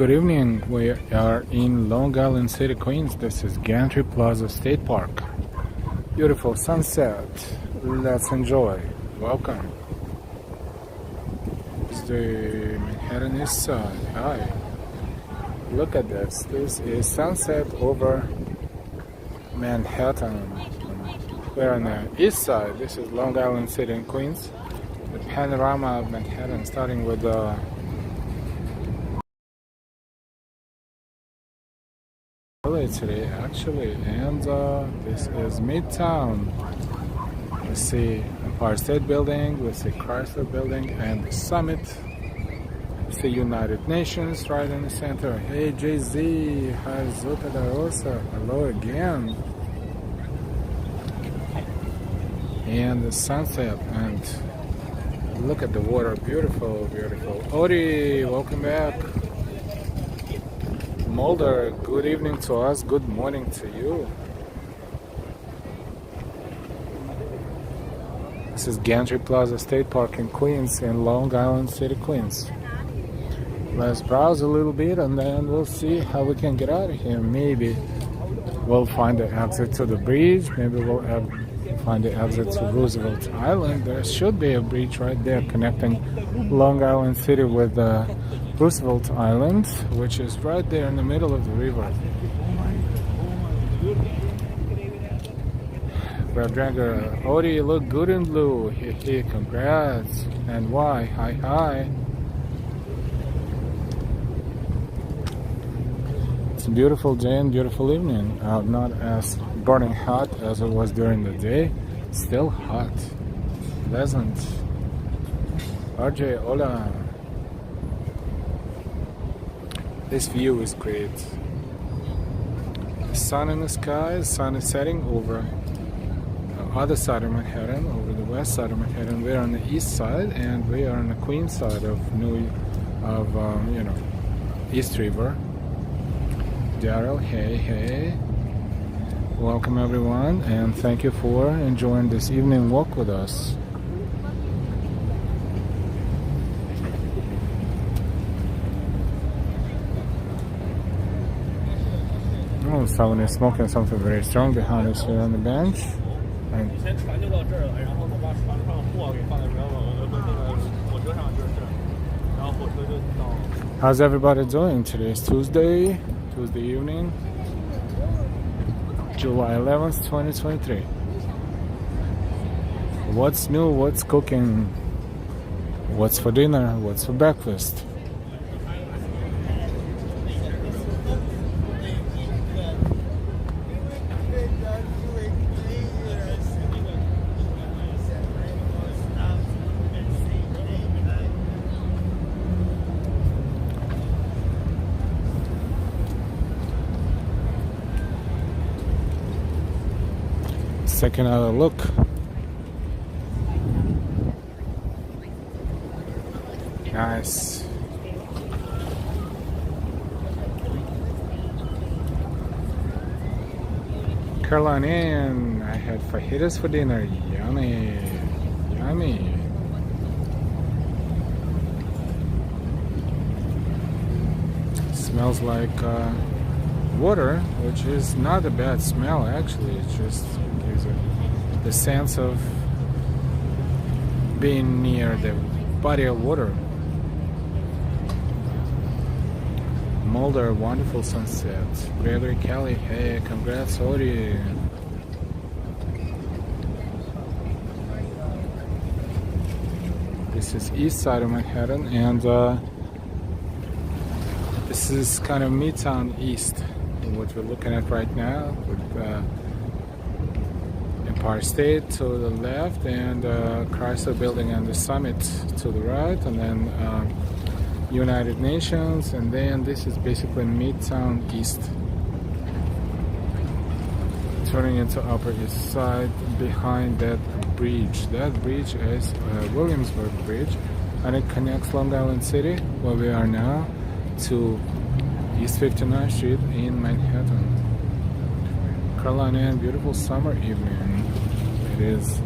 Good evening. We are in Long Island City, Queens. This is Gantry Plaza State Park. Beautiful sunset. Let's enjoy. Welcome. This is the Manhattan East Side. Hi. Look at this. This is sunset over Manhattan. We're on the east side. This is Long Island City in Queens. The panorama of Manhattan, starting with the today actually, and this is Midtown. We see Empire State Building, we see Chrysler Building, and the Summit. We see United Nations right in the center. Hey JZ, hi Zota da Rosa, hello again. And the sunset, and look at the water, beautiful, beautiful. Ori, welcome back. Mulder, good evening to us, good morning to you. This is Gantry Plaza State Park in Queens, in Long Island City, Queens. Let's browse a little bit and then we'll see how we can get out of here. Maybe we'll find the exit to the bridge, maybe we'll find the exit to Roosevelt Island. There should be a bridge right there connecting Long Island City with Roosevelt Island, which is right there in the middle of the river. Brad Odi, you look good in blue. Hey, congrats. And why? Hi, hi. It's a beautiful day and beautiful evening. Not as burning hot as it was during the day. Still hot. Pleasant. RJ, hola. This view is great. The sun in the sky, sun is setting over the other side of Manhattan, over the west side of Manhattan. We're on the east side, and we are on the Queens side of East River. Daryl, hey. Welcome everyone, and thank you for enjoying this evening walk with us. Oh, someone is smoking something very strong behind us here on the bench. And how's everybody doing? Today is Tuesday evening, July 11th, 2023. What's new? What's cooking? What's for dinner? What's for breakfast? Taking another look. Nice. Caroline Ann, I had fajitas for dinner. Yummy. Yummy. Smells like water, which is not a bad smell actually. It just gives the sense of being near the body of water. Mulder, wonderful sunset. Gregory Kelly, hey, congrats, Ori. This is east side of Manhattan, and this is kind of Midtown East, what we're looking at right now, with Empire State to the left, and Chrysler Building and the Summit to the right, and then United Nations, and then this is basically Midtown East. Turning into Upper East Side behind that bridge. That bridge is Williamsburg Bridge, and it connects Long Island City, where we are now, to East 59th Street in Manhattan. Carolina, beautiful summer evening. It is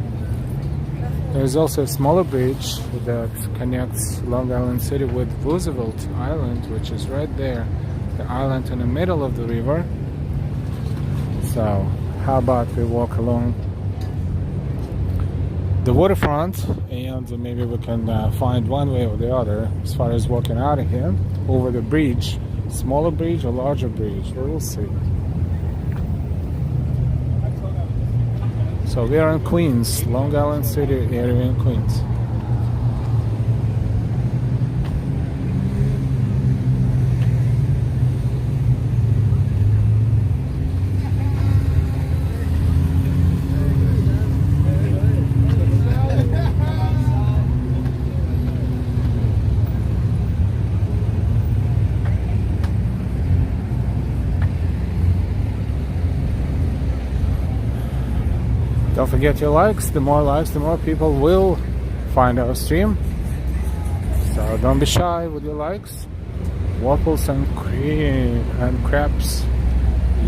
There's also a smaller bridge that connects Long Island City with Roosevelt Island, which is right there, the island in the middle of the river. So how about we walk along the waterfront, and maybe we can find one way or the other as far as walking out of here over the bridge, smaller bridge or larger bridge, we'll see. So we are in Queens, Long Island City area in Queens. Don't forget your likes. The more people will find our stream. So don't be shy with your likes. Waffles and cream and crepes.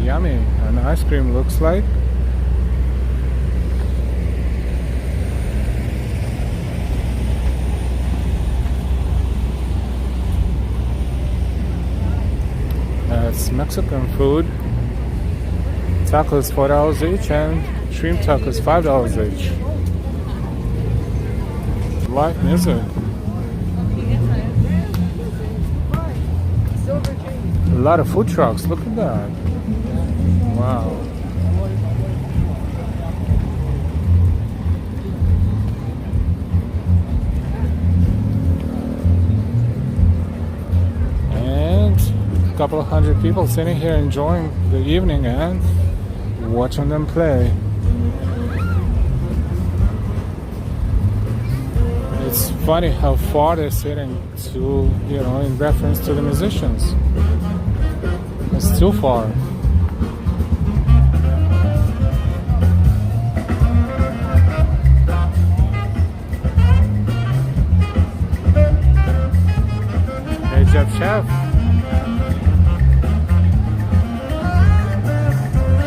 Yummy. And ice cream looks like. That's Mexican food. Tacos $4 each and shrimp tacos $5 each. Live music. A lot of food trucks. Look at that. Wow. And a couple of hundred people sitting here enjoying the evening and watching them play. It's funny how far they're sitting to, in reference to the musicians. It's too far. Hey, Chef.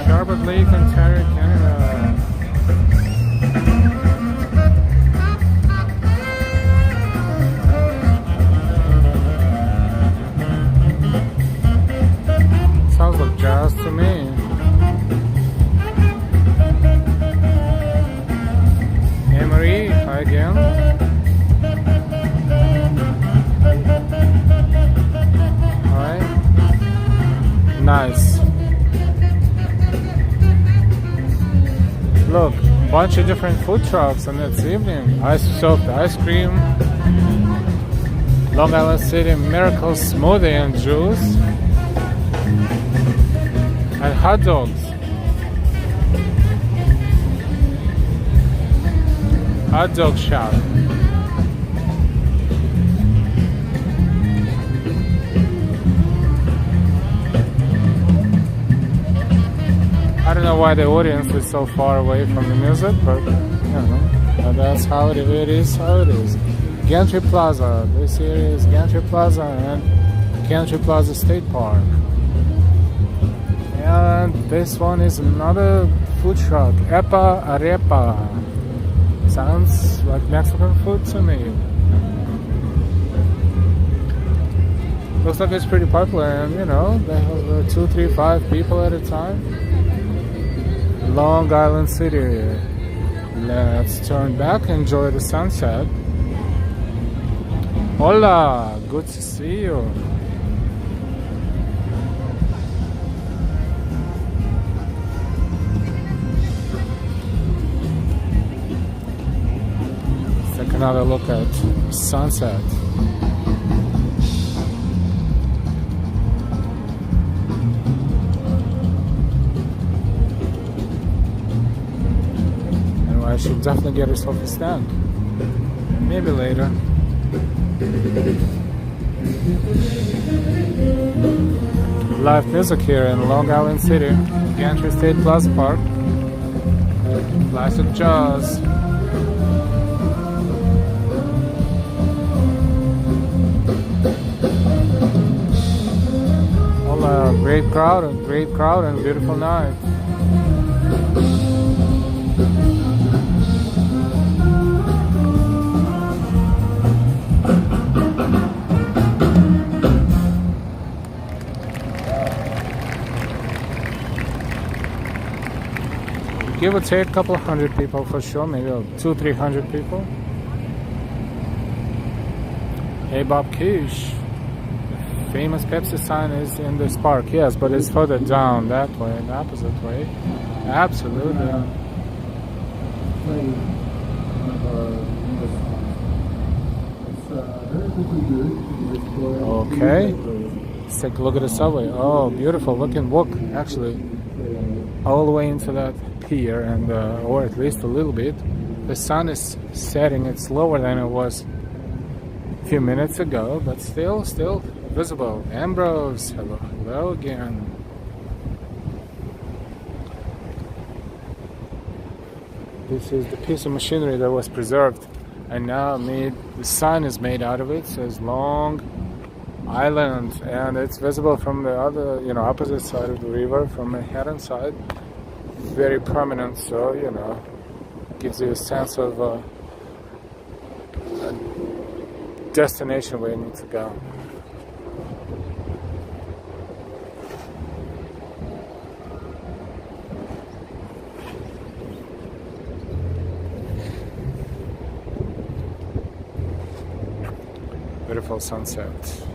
Charlotte Lake, Ontario, Canada. Sounds like jazz to me. Hey Marie, hi again. Hi. Nice. Look, bunch of different food trucks on this evening. Soaked ice cream, Long Island City Miracle Smoothie and juice, and hot dogs. Hot dog shop. I don't know why the audience is so far away from the music, but that's how it is. How it is. Gantry Plaza. This area is Gantry Plaza and Gantry Plaza State Park. And this one is another food truck, Epa Arepa. Sounds like Mexican food to me. Looks like it's pretty popular, and they have 2, 3, 5 people at a time. Long Island City. Let's turn back, enjoy the sunset. Hola, good to see you. Let's take another look at sunset. I should definitely get herself a stand. Maybe later. Live music here in Long Island City, Gantry State Plaza Park. Classic jazz. Hola, great crowd and beautiful night. give or take a couple of hundred people for sure, maybe 200-300 people. Hey Bob Kish, the famous Pepsi sign is in this park, yes, but it's further down that way, the opposite way. Absolutely. Okay, let's take a look at the subway. Oh, beautiful. We can walk actually all the way into that pier, and or at least a little bit. The sun is setting. It's lower than it was a few minutes ago, but still visible. Ambrose, hello again. This is the piece of machinery that was preserved and now the sign is made out of it. It says Long Island, and it's visible from the other, opposite side of the river, from Manhattan side. Very prominent, so gives you a sense of a destination where you need to go. Beautiful sunset.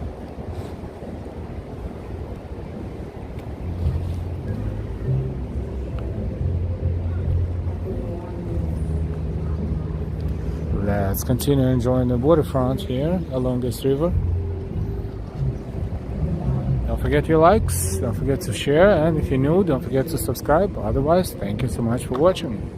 Let's continue enjoying the waterfront here along this river. Don't forget your likes, don't forget to share, and if you're new, don't forget to subscribe. Otherwise, thank you so much for watching.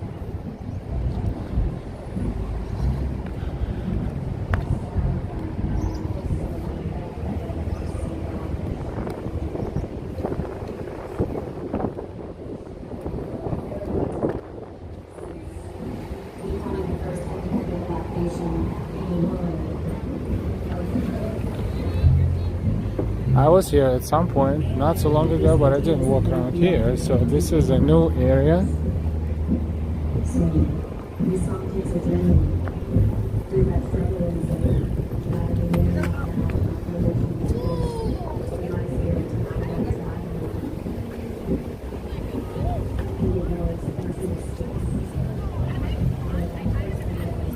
I was here at some point not so long ago, but I didn't walk around here, so this is a new area.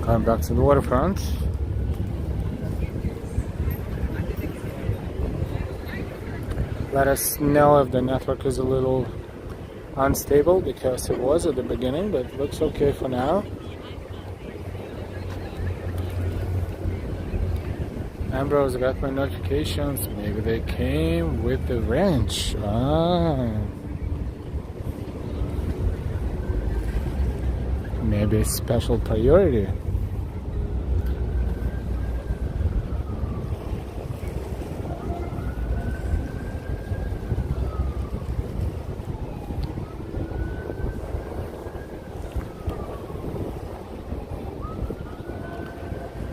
Coming back to the waterfront. Let us know if the network is a little unstable, because it was at the beginning, but it looks okay for now. Ambrose got my notifications. Maybe they came with the wrench. Maybe special priority.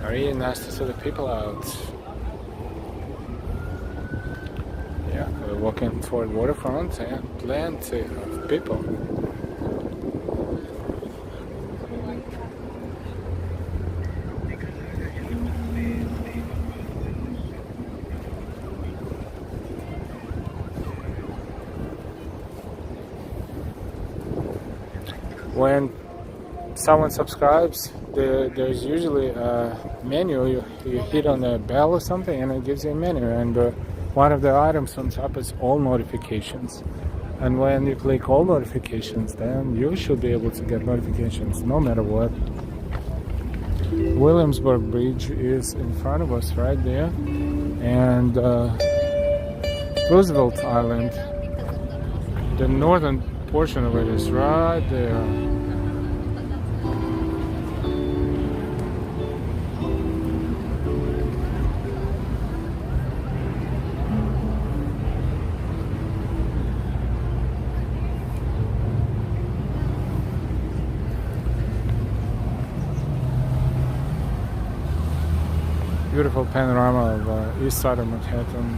Really nice to see the people out. Yeah, we're walking toward waterfront and plenty of people. When someone subscribes, there's usually a menu. You hit on the bell or something and it gives you a menu, and one of the items on top is all notifications, and when you click all notifications, then you should be able to get notifications no matter what. Williamsburg Bridge is in front of us right there, and Roosevelt Island, the northern portion of it is right there. Beautiful panorama of east side of Manhattan.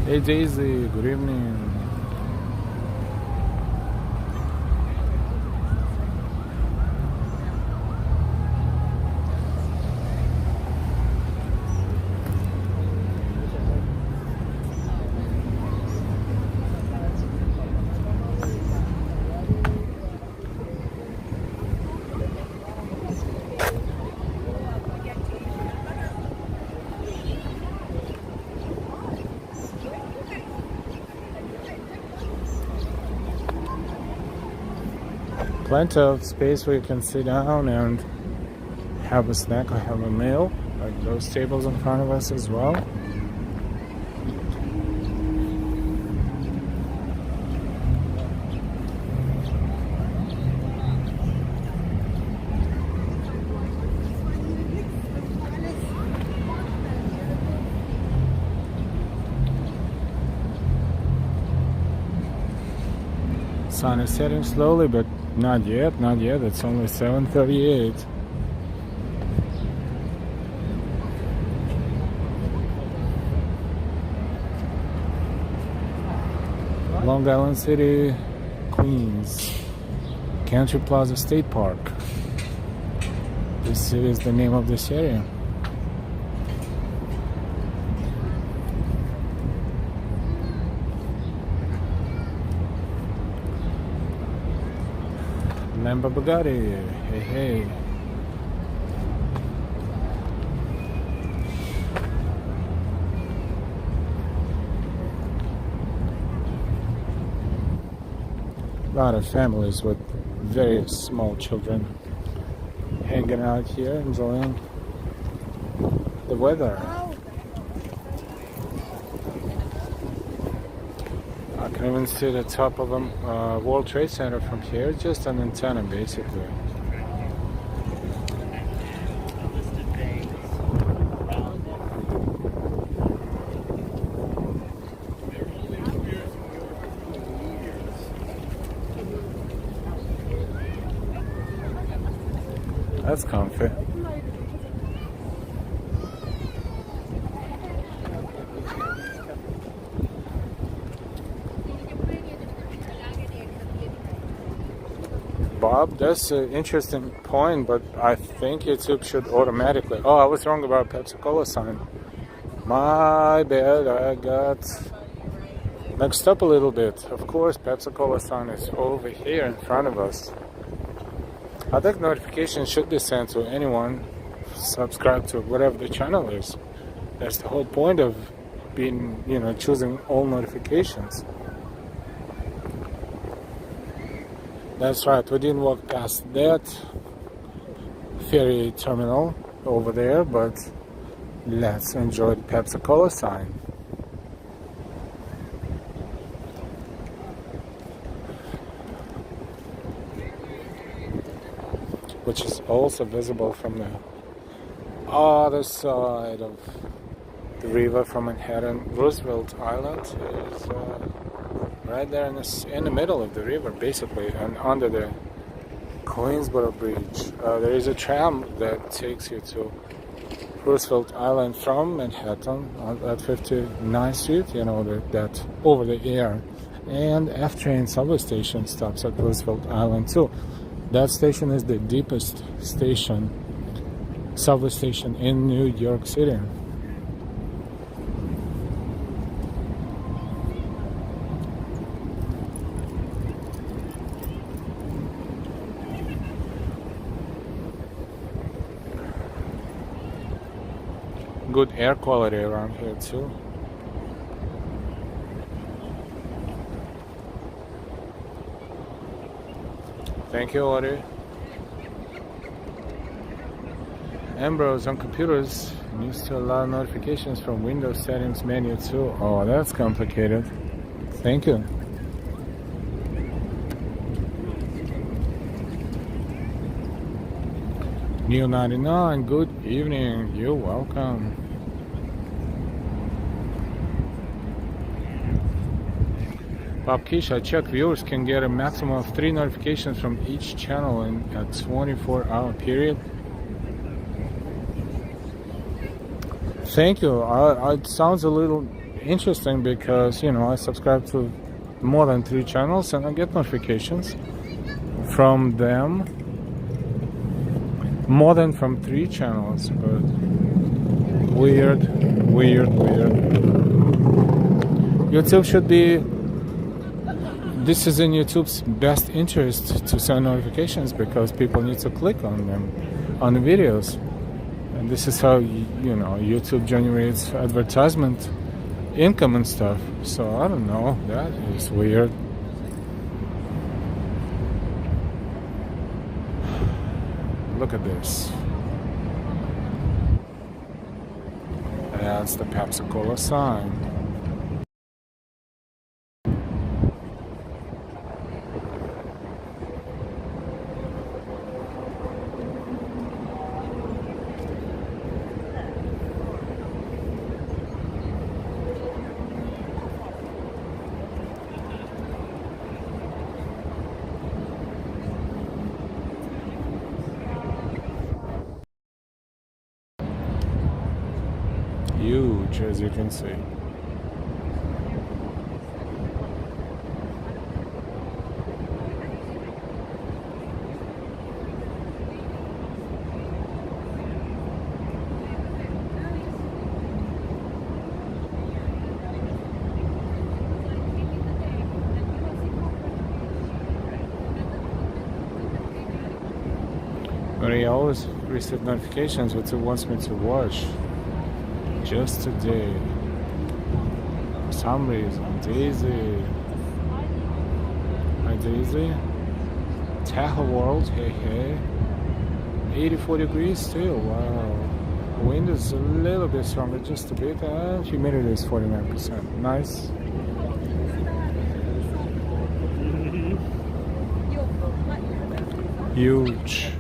Hey Daisy, good evening. plenty of space where you can sit down and have a snack or have a meal. Like those tables in front of us as well. Sun is setting slowly, but not yet, not yet. It's only 7:38. Long Island City, Queens, Gantry Plaza State Park. This is the name of this area. Lambo Bugatti, hey hey. A lot of families with very small children hanging out here, enjoying the weather. I can even see the top of a World Trade Center from here, just an antenna basically. That's comfy. Bob, that's an interesting point, but I think YouTube should automatically... Oh, I was wrong about Pepsi-Cola sign. My bad, I got mixed up a little bit. Of course, Pepsi-Cola sign is over here in front of us. I think notifications should be sent to anyone subscribed to whatever the channel is. That's the whole point of being, choosing all notifications. That's right, we didn't walk past that ferry terminal over there, but let's enjoy the Pepsi-Cola sign. Which is also visible from the other side of the river from Manhattan. Roosevelt Island is right there in the middle of the river, basically, and under the Queensboro Bridge. There is a tram that takes you to Roosevelt Island from Manhattan at 59th Street, that over the air. And F-train subway station stops at Roosevelt Island too. That station is the deepest subway station in New York City. Good air quality around here too. Thank you, Audrey. Ambrose, on computers needs to allow notifications from Windows settings menu too. Oh, that's complicated. Thank you. Neil 99, good evening. You're welcome. Bob Keisha, check viewers can get a maximum of 3 notifications from each channel in a 24-hour period. Thank you. It sounds a little interesting because, I subscribe to more than 3 channels and I get notifications from them. More than from 3 channels, but weird. YouTube should be... This is in YouTube's best interest to send notifications because people need to click on them, on the videos. And this is how, YouTube generates advertisement income and stuff. So, I don't know, that is weird. Look at this. That's the Pepsi Cola sign. Huge, as you can see. But I always receive notifications what it wants me to watch. Just today, for some reason, Daisy. Hi Daisy. Tahoe World, hey. 84 degrees still, wow. Wind is a little bit stronger, just a bit. Humidity is 49%. Nice. Huge.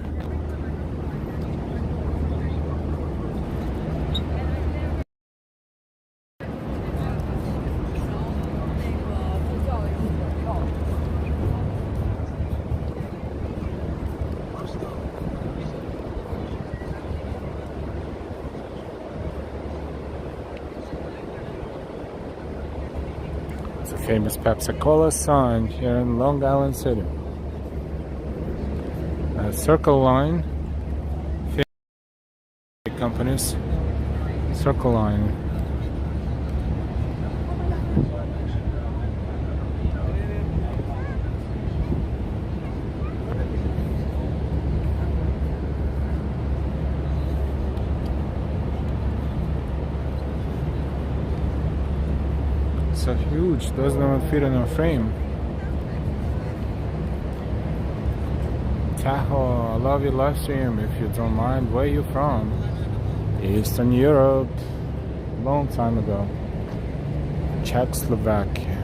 It's a famous Pepsi Cola sign here in Long Island City. Circle Line, companies, Circle Line. So huge, doesn't even fit in a frame. Tahoe, I love your live stream. If you don't mind, where you from? Eastern Europe, long time ago. Czechoslovakia.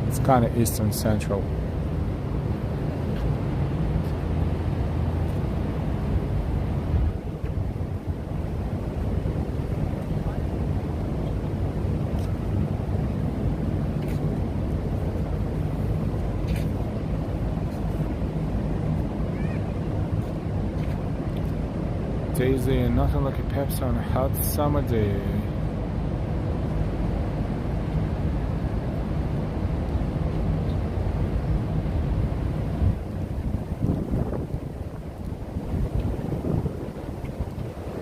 It's kind of Eastern Central. Daisy, and nothing like a Pepsi on a hot summer day.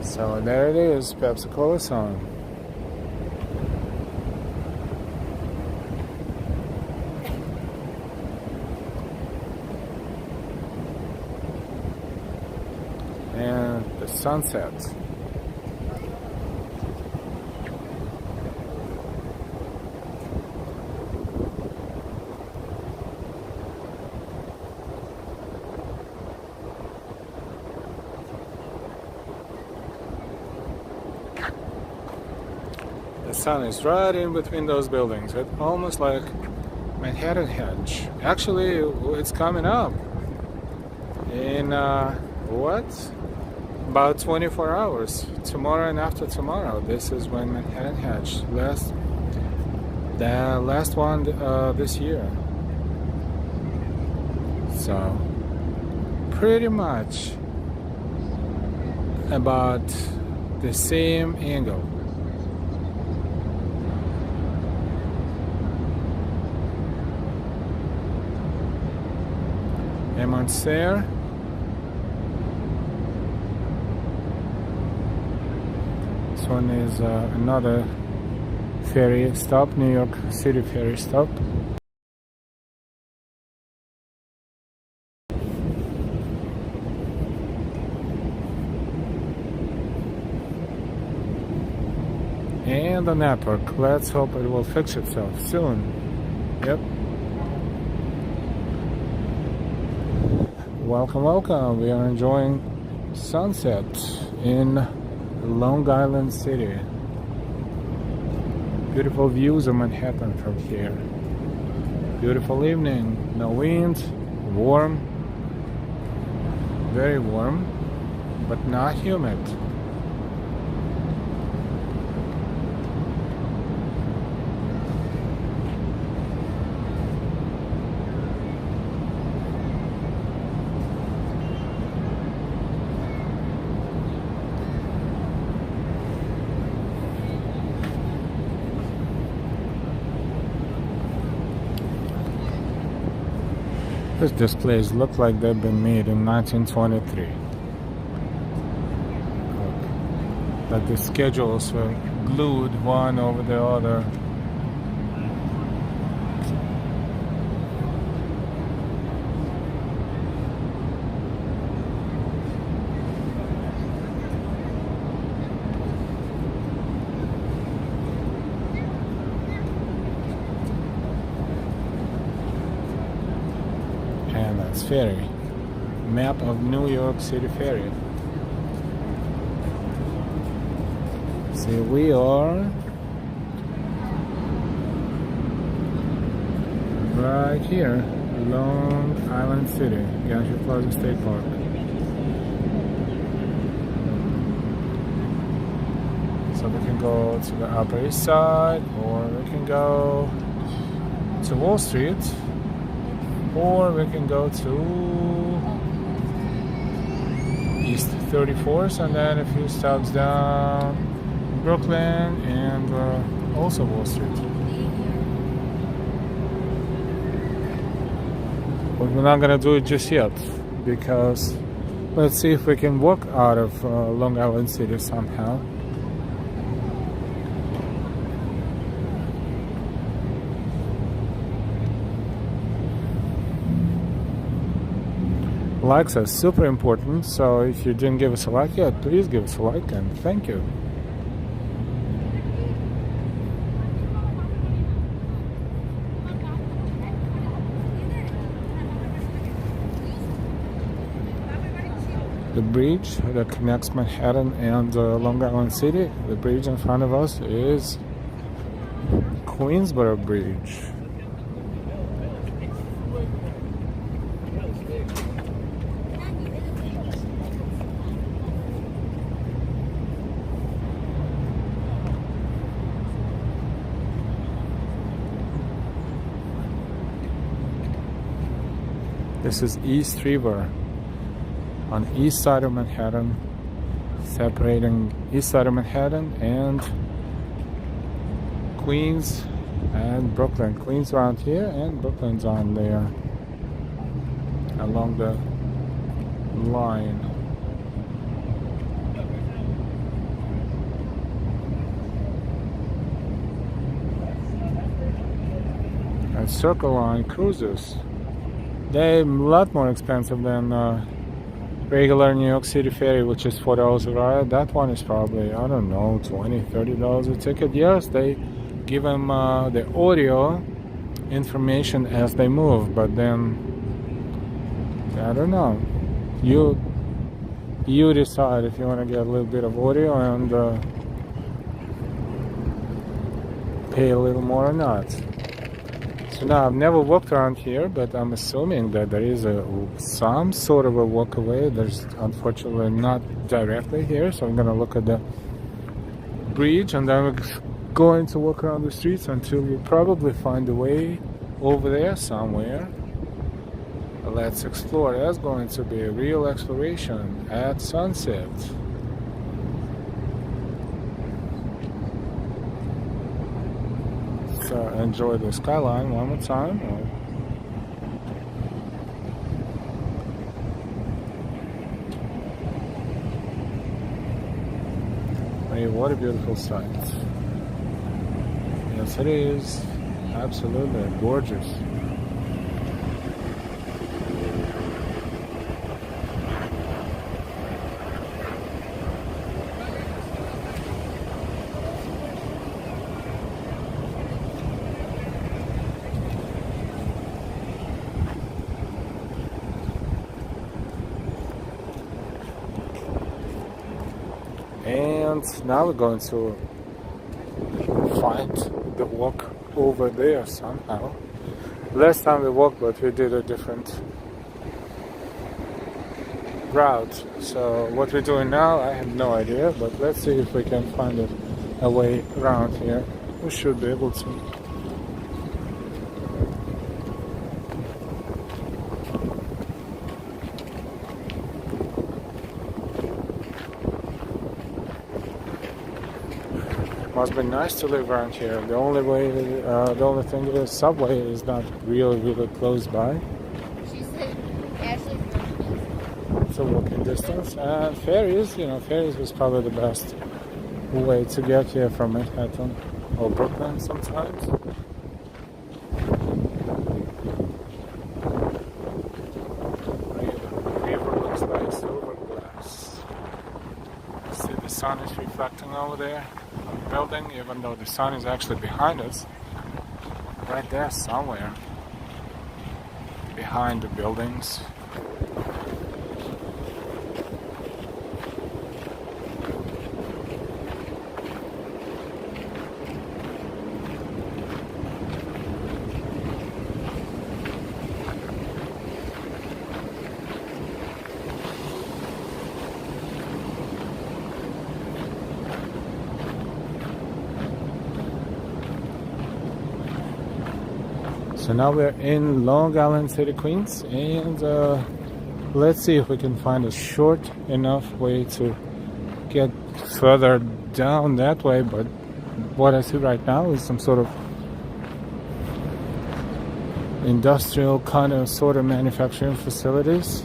So there it is, Pepsi Cola song. And the sunset. The sun is right in between those buildings. It's almost like Manhattan Hedge. Actually, it's coming up in what? About 24 hours. Tomorrow and after tomorrow. This is when Manhattan Hedge. The last one this year. So pretty much about the same angle. Emon's there. This one is another ferry stop, New York City ferry stop. And the network. Let's hope it will fix itself soon. Yep. welcome, welcome. We are enjoying sunset in Long Island City. Beautiful views of Manhattan from here. Beautiful evening, no wind, warm, very warm, but not humid. These displays look like they've been made in 1923. Like the schedules were glued one over the other. Ferry, map of New York City ferry. See, we are right here, Long Island City, Gantry Plaza State Park. So we can go to the Upper East Side, or we can go to Wall Street, or we can go to East 34th and then a few stops down Brooklyn and also Wall Street. But we're not gonna do it just yet because let's see if we can walk out of Long Island City somehow. Likes are super important, so if you didn't give us a like yet, please give us a like and thank you. The bridge that connects Manhattan and Long Island City, the bridge in front of us is Queensboro Bridge. This is East River on east side of Manhattan, separating east side of Manhattan and Queens and Brooklyn. Queens around here and Brooklyn's on there along the line. And Circle Line cruises. They're a lot more expensive than regular New York City ferry, which is $4 a ride. That one is probably, I don't know, $20, $30 a ticket. Yes, they give them the audio information as they move, but then, I don't know. You decide if you want to get a little bit of audio and pay a little more or not. So now I've never walked around here, but I'm assuming that there is some sort of a walkaway. There's unfortunately not directly here, so I'm gonna look at the bridge and then we're going to walk around the streets until we probably find a way over there somewhere. Let's explore. That's going to be a real exploration at sunset. Enjoy the skyline one more time. Hey, what a beautiful sight. Yes, it is. Absolutely gorgeous. And now we're going to find the walk over there somehow. Last time we walked, but we did a different route. So what we're doing now, I have no idea, but let's see if we can find a way around here. We should be able to. Must be nice to live around here. The only thing is, subway is not really close by. She said Ashley's It's a walking distance. And ferries, ferries was probably the best way to get here from Manhattan or Brooklyn sometimes. The river looks like silver glass. See, the sun is reflecting over there on the building, even though the sun is actually behind us. Right there somewhere. Behind the buildings. So now we're in Long Island City, Queens, and let's see if we can find a short enough way to get further down that way. But what I see right now is some sort of industrial kind of sort of manufacturing facilities,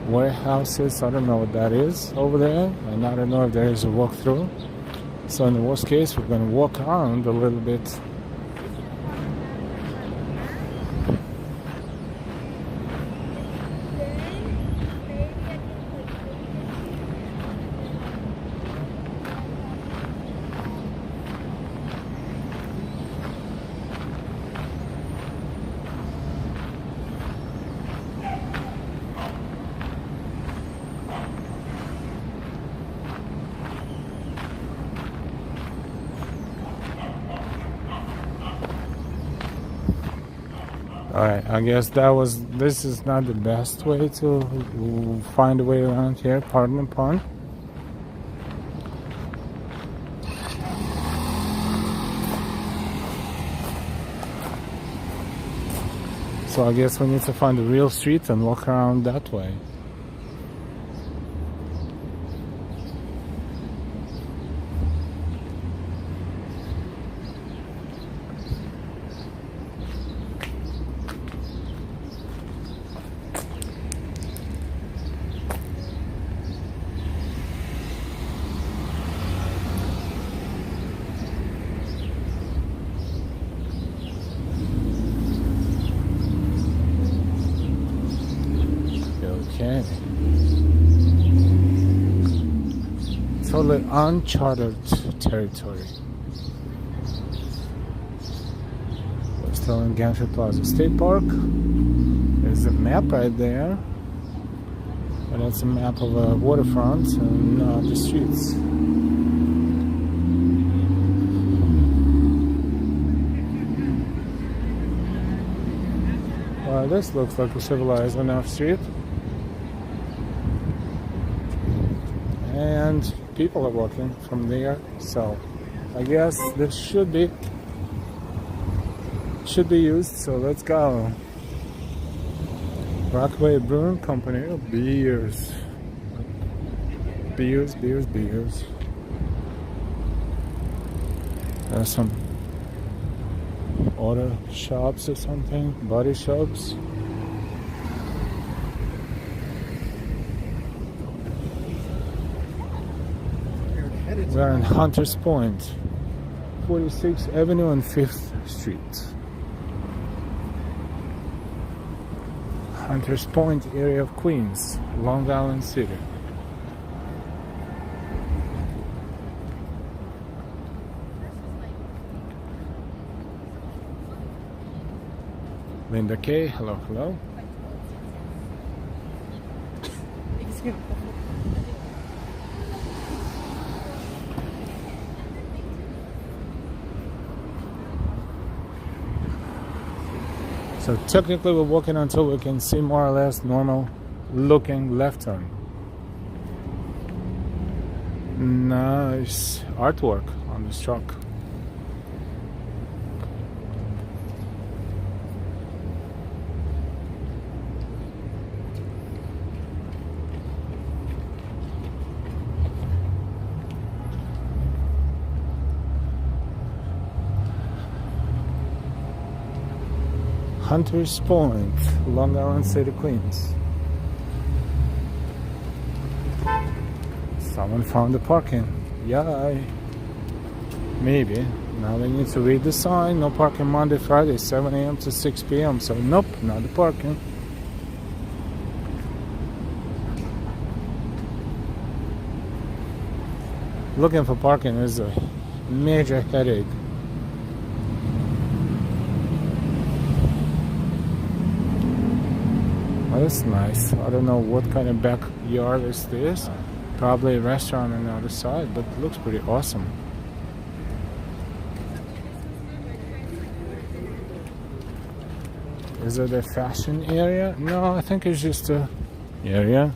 warehouses. I don't know what that is over there, and I don't know if there is a walkthrough. So in the worst case, we're going to walk around a little bit. Alright, I guess this is not the best way to find a way around here, pardon the pun. So I guess we need to find a real street and walk around that way. Okay. Totally uncharted territory. We're still in Gantry Plaza State Park. There's a map right there. And that's a map of a waterfront and the streets. Well, this looks like a civilized enough street. And people are walking from there, so I guess this should be used. So let's go. Rockaway Brewing Company, beers. There's some auto shops or something, body shops. We're in Hunters Point, 46th Avenue and 5th Street. Hunters Point area of Queens, Long Island City. Linda K, hello. So technically we're walking until we can see more or less normal looking left turn. Nice artwork on this truck. Hunters Point, Long Island City, Queens. Someone found the parking. Yay. Maybe. Now we need to read the sign. No parking Monday, Friday, 7 a.m. to 6 p.m. So nope, not the parking. Looking for parking is a major headache. Oh, that's nice. I don't know what kind of backyard is this. Probably a restaurant on the other side, but it looks pretty awesome. Is it a fashion area? No, I think it's just a area.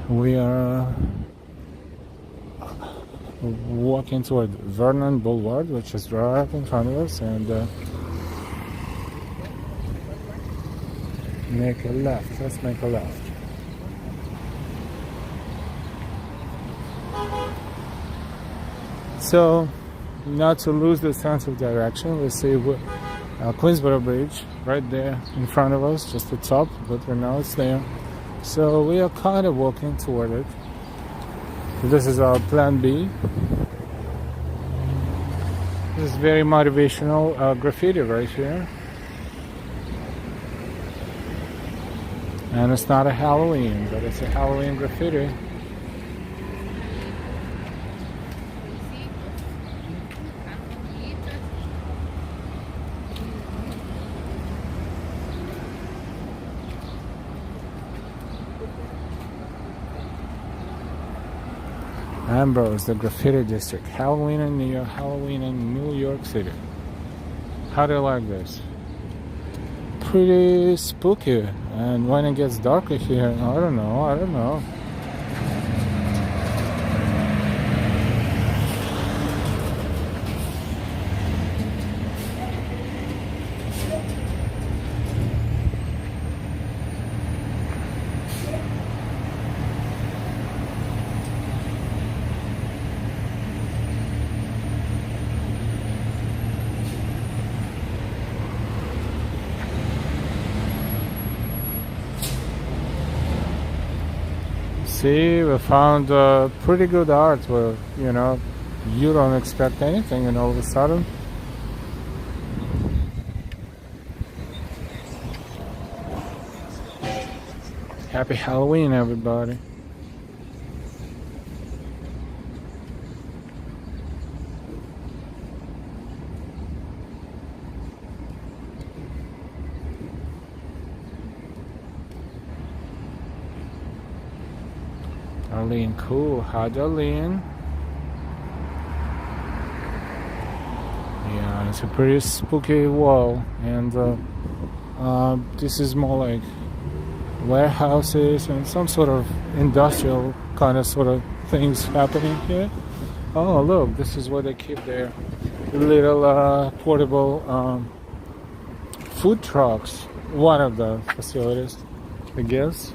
We are walking toward Vernon Boulevard, which is right in front of us, and make a left. Let's make a left. So, not to lose the sense of direction, we see Queensboro Bridge right there in front of us, just the top, but we know it's there. So we are kind of walking toward it. So this is our plan B. This is very motivational graffiti right here. And it's not a Halloween, but it's a Halloween graffiti. Ambrose, the graffiti district. Halloween in New York City. How do you like this? Pretty spooky. And when it gets darker here, I don't know. See, we found pretty good art where, you know, you don't expect anything and all of a sudden. Happy Halloween, everybody. Arlene, cool. Hi, Arlene. Yeah, it's a pretty spooky wall, and this is more like warehouses and some sort of industrial kind of sort of things happening here. Oh, look, this is where they keep their little portable food trucks. One of the facilities, I guess.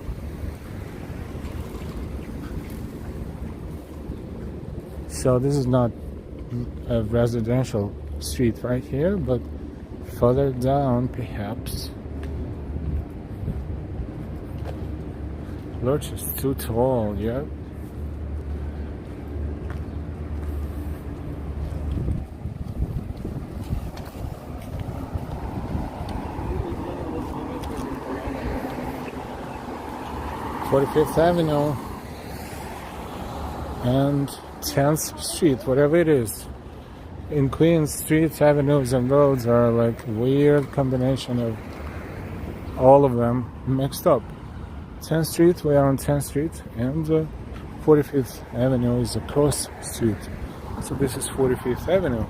So this is not a residential street right here, but further down perhaps. Lurch is too tall, yeah. "45th Avenue and 10th Street, whatever it is. In Queens, streets, avenues, and roads are like weird combination of all of them mixed up. 10th Street, we are on 10th Street, and 45th Avenue is a cross street. So this is 45th Avenue.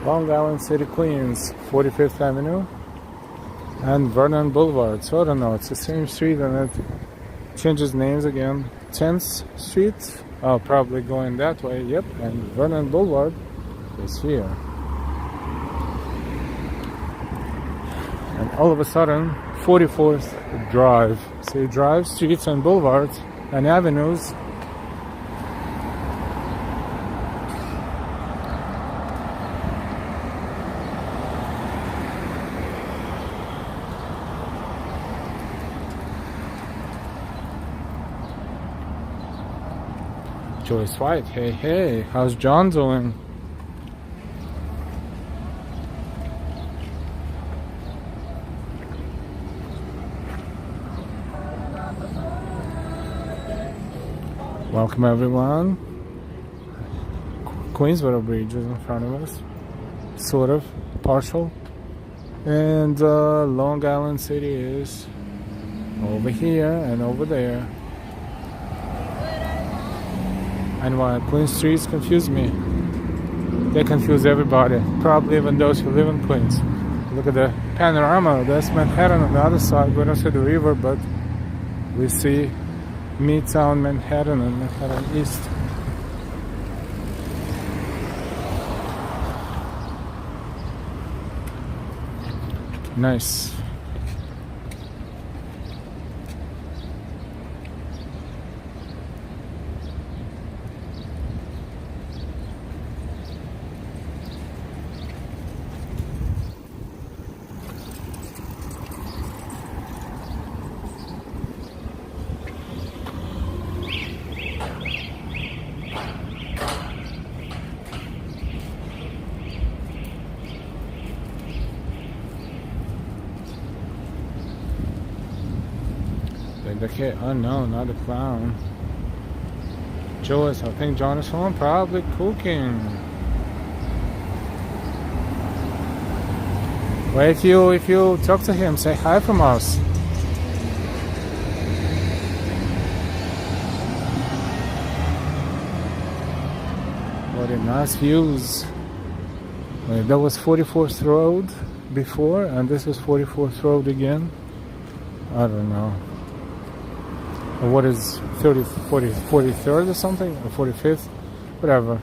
Long Island City, Queens, 45th Avenue and Vernon Boulevard. So I don't know, it's the same street and it changes names again. 10th Street, oh, probably going that way, yep, and Vernon Boulevard is here. And all of a sudden, 44th Drive. So you drive streets and boulevards and avenues. Joyce White, hey, hey, how's John doing? Welcome everyone. Queensboro Bridge is in front of us, sort of, partial. And Long Island City is over here and over there. And why Queen streets confuse me. They confuse everybody, probably even those who live in Queens. Look at the panorama, that's Manhattan on the other side. We don't see the river, but we see Midtown Manhattan and Manhattan East. Nice. The kid, oh no, not the clown. Joyce, I think John is home, probably cooking. Well, if you talk to him, say hi from us. What a nice views. That was 44th Road before, and this is 44th Road again. I don't know. What is 43rd or something? Or 45th? Whatever.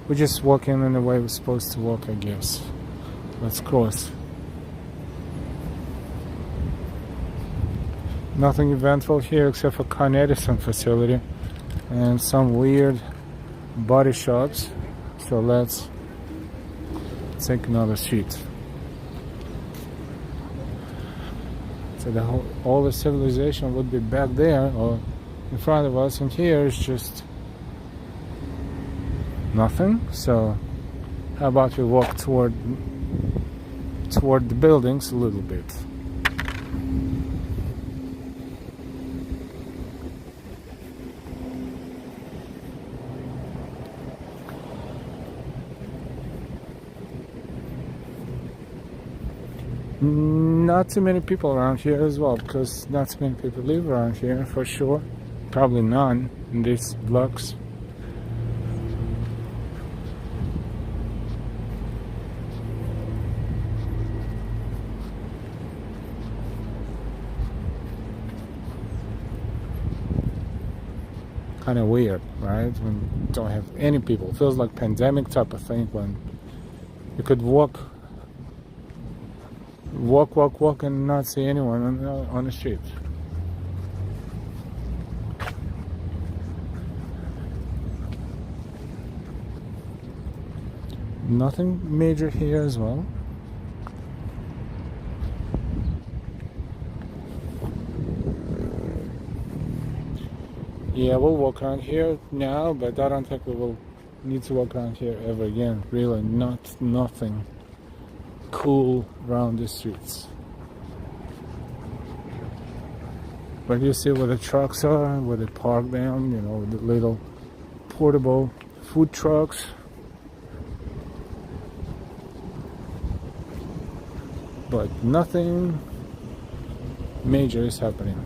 We're just walking in the way we're supposed to walk, I guess. Let's cross. Nothing eventful here except for Con Edison facility and some weird body shops. So let's take another street. So all the civilization would be back there or in front of us, and here is just nothing. So how about we walk toward the buildings a little bit. Not too many people around here as well, because not too many people live around here for sure. Probably none in these blocks. Kind of weird, right? When you don't have any people. It feels like pandemic type of thing when you could walk and not see anyone on the street. Nothing major here as well. Yeah, we'll walk around here now, but I don't think we will need to walk around here ever again. Really, nothing cool around the streets. But you see where the trucks are, where they park them, you know, the little portable food trucks. But nothing major is happening.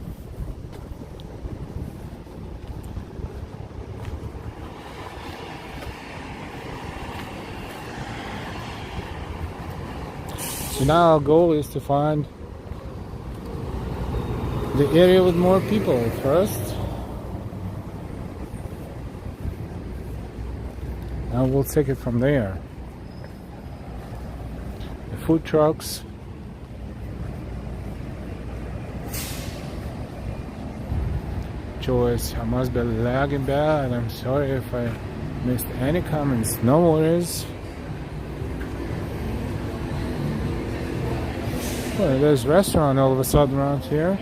Now our goal is to find the area with more people first, and we'll take it from there. The food trucks, Joyce, I must be lagging bad. I'm sorry if I missed any comments. No worries. Well, there's a restaurant all of a sudden around here.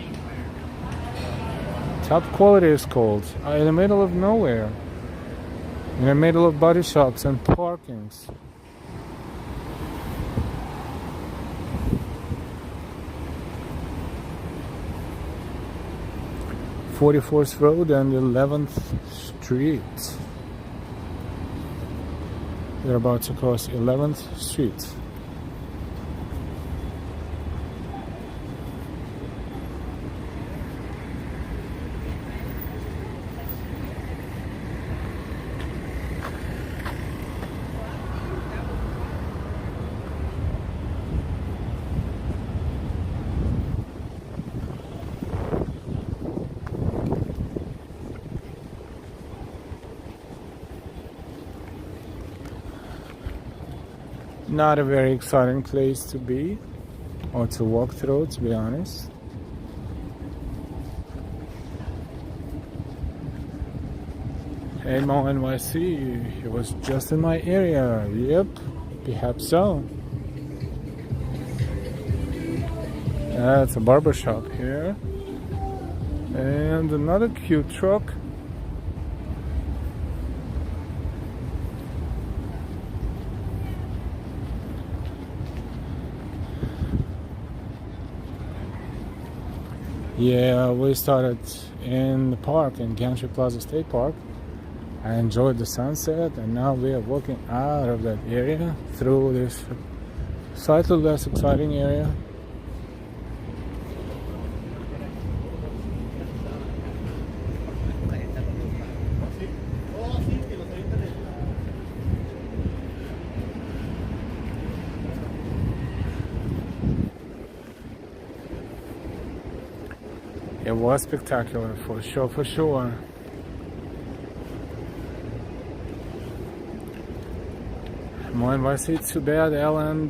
Top quality is called. In the middle of nowhere. In the middle of body shops and parkings. "44th Road and 11th Street. We're about to cross 11th Street. Not a very exciting place to be or to walk through, to be honest. Hey Mo NYC, it was just in my area. Yep, perhaps so. That's a barber shop here. And another cute truck. Yeah, we started in the park, in Gantry Plaza State Park. I enjoyed the sunset, and now we are walking out of that area through this slightly less exciting area. It was spectacular, for sure, for sure. More NYC, it's too bad, Ellen,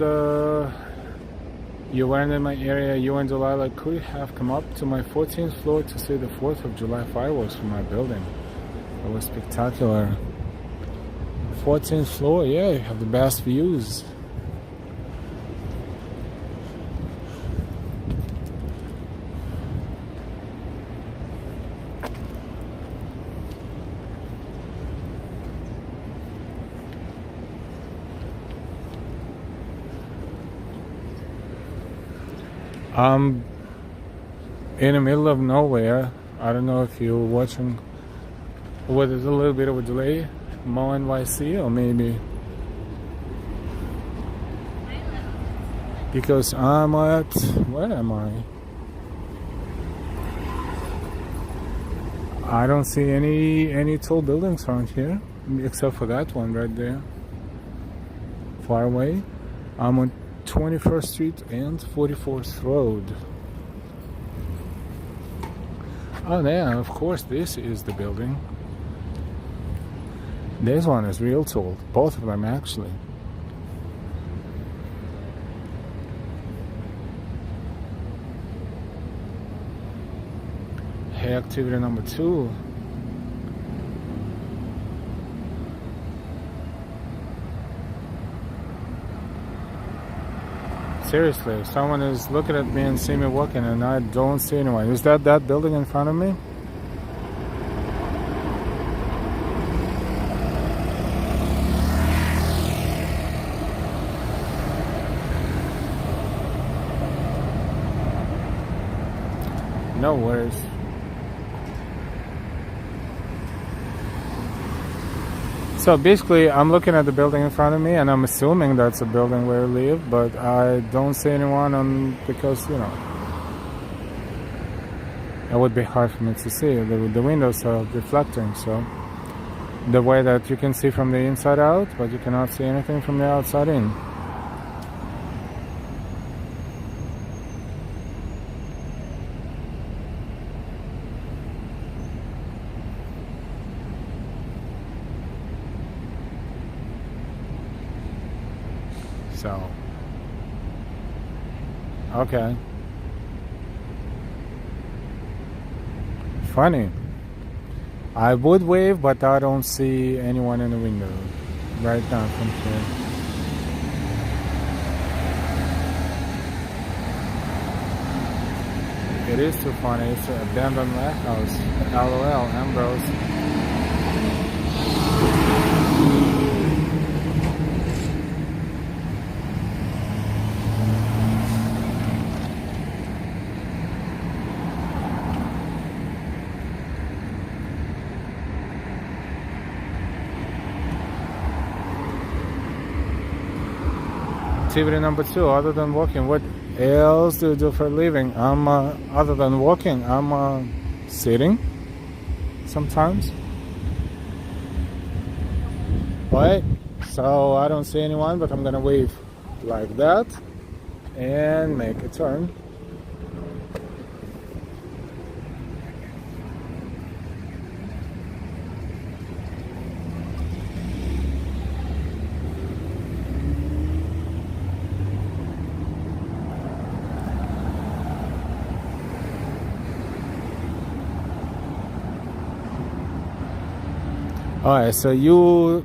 you weren't in my area. You and Delilah could have come up to my 14th floor to see the 4th of July fireworks from my building. It was spectacular. 14th floor, yeah, you have the best views. I'm in the middle of nowhere. I don't know if you're watching with a little bit of a delay, Mo NYC, or maybe because I'm at, where am I? I don't see any tall buildings around here except for that one right there, far away. I'm on 21st Street and 44th Road. Oh yeah, of course this is the building. This one is real tall, both of them actually. Hey, activity number 2. Seriously, someone is looking at me and see me walking and I don't see anyone. Is that building in front of me? No worries. So basically, I'm looking at the building in front of me, and I'm assuming that's a building where I live, but I don't see anyone because, you know, it would be hard for me to see. The windows are reflecting, so the way that you can see from the inside out, but you cannot see anything from the outside in. So, okay. Funny. I would wave, but I don't see anyone in the window right now from here. It is too funny. It's an abandoned warehouse. LOL, Ambrose. Activity number 2, other than walking, what else do you do for a living? Other than walking, I'm sitting sometimes. Right? So I don't see anyone, but I'm gonna wave like that and make a turn. Alright, so you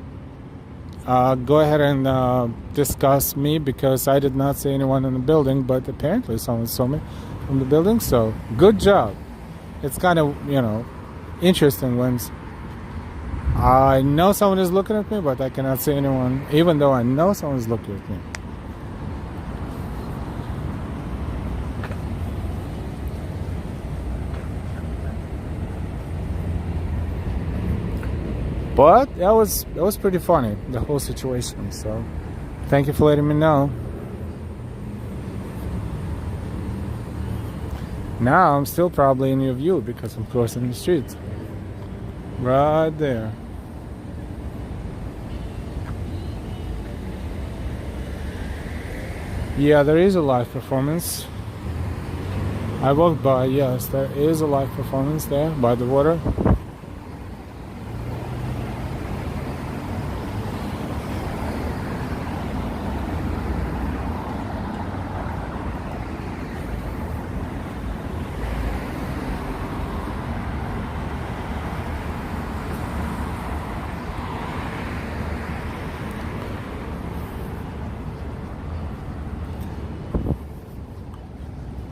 go ahead and discuss me, because I did not see anyone in the building, but apparently someone saw me from the building, so good job. It's kind of, interesting when I know someone is looking at me, but I cannot see anyone, even though I know someone is looking at me. But that was pretty funny, the whole situation. So thank you for letting me know. Now I'm still probably in your view because I'm crossing the street. Right there. Yeah, there is a live performance. I walked by, yes, there is a live performance there by the water.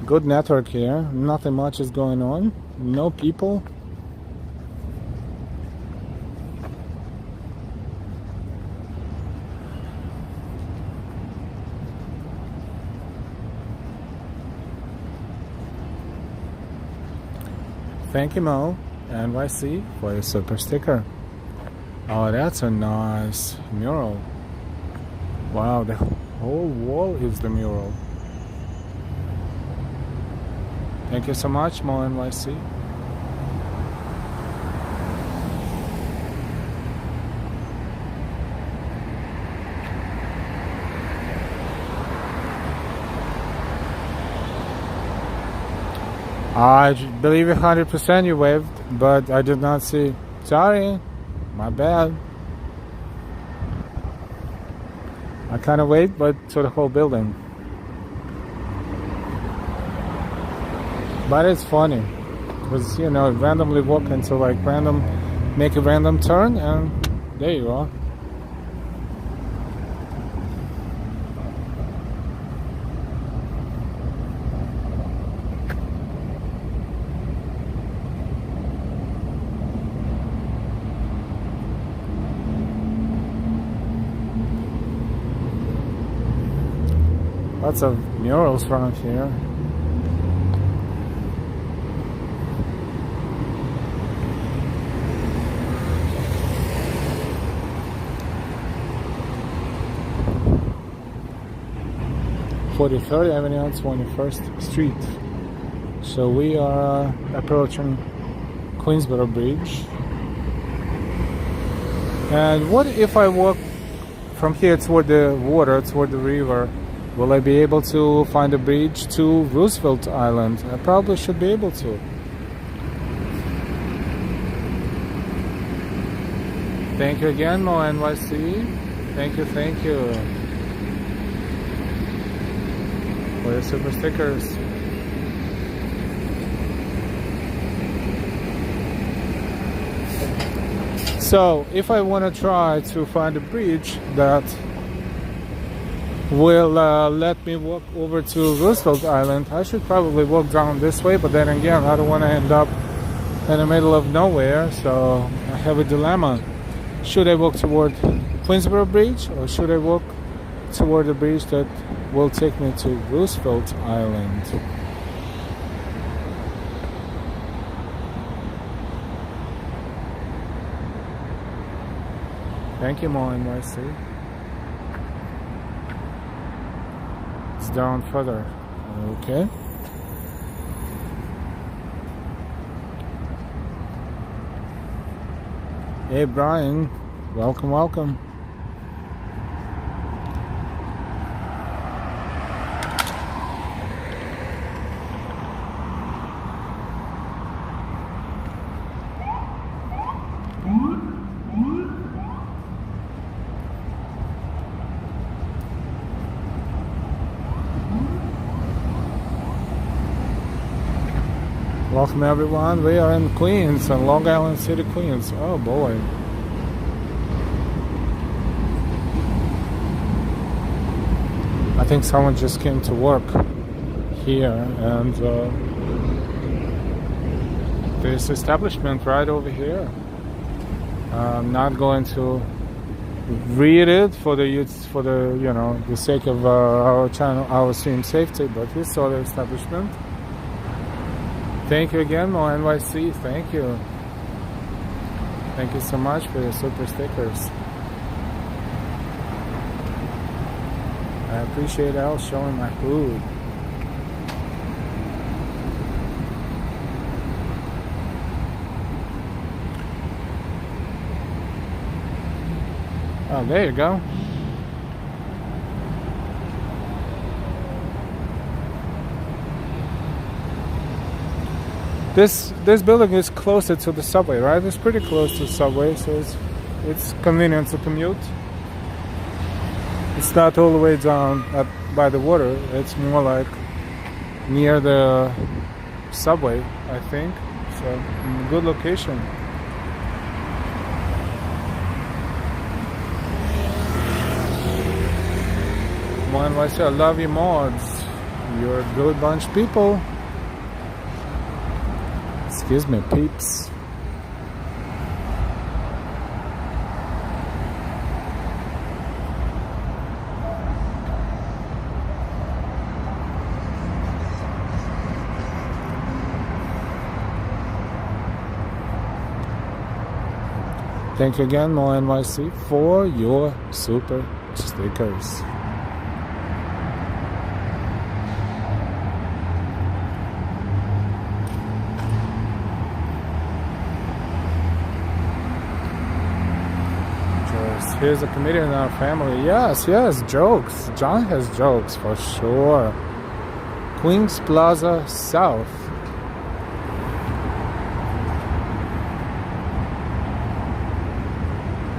Good network here, nothing much is going on, no people. Thank you, Mo NYC, for your super sticker. Oh, that's a nice mural. Wow, the whole wall is the mural. Thank you so much, Mo NYC. I believe 100% you waved, but I did not see. Sorry, my bad. I kind of waved, but to the whole building. But it's funny, because randomly walk into make a random turn, and there you are. Lots of murals around here. Third Avenue, 21st Street. So we are approaching Queensboro Bridge. And what if I walk from here toward the water, toward the river? Will I be able to find a bridge to Roosevelt Island? I probably should be able to. Thank you again, Mo NYC. Thank you, thank you. for your super stickers. So if I want to try to find a bridge that will let me walk over to Roosevelt Island, I should probably walk down this way, but then again I don't want to end up in the middle of nowhere, so I have a dilemma. Should I walk toward Queensboro Bridge, or should I walk toward the bridge that will take me to Roosevelt Island? Thank you, NYC. It's down further. Okay. Hey, Brian. Welcome, welcome. Welcome everyone, we are in Queens, in Long Island City, Queens. Oh boy. I think someone just came to work here, and this establishment right over here. I'm not going to read it for the you know, the sake of our channel, our stream safety, but we saw the establishment. Thank you again, NYC. Thank you. Thank you so much for your super stickers. I appreciate Al showing my food. Oh, there you go. This building is closer to the subway, right? It's pretty close to the subway, so it's convenient to commute. It's not all the way down by the water. It's more like near the subway, I think. So, good location. I love you, mods. You're a good bunch of people. Excuse me, peeps. Thank you again, NYC, for your super stickers. Here's a comedian in our family. Yes, jokes. John has jokes for sure. Queens Plaza South.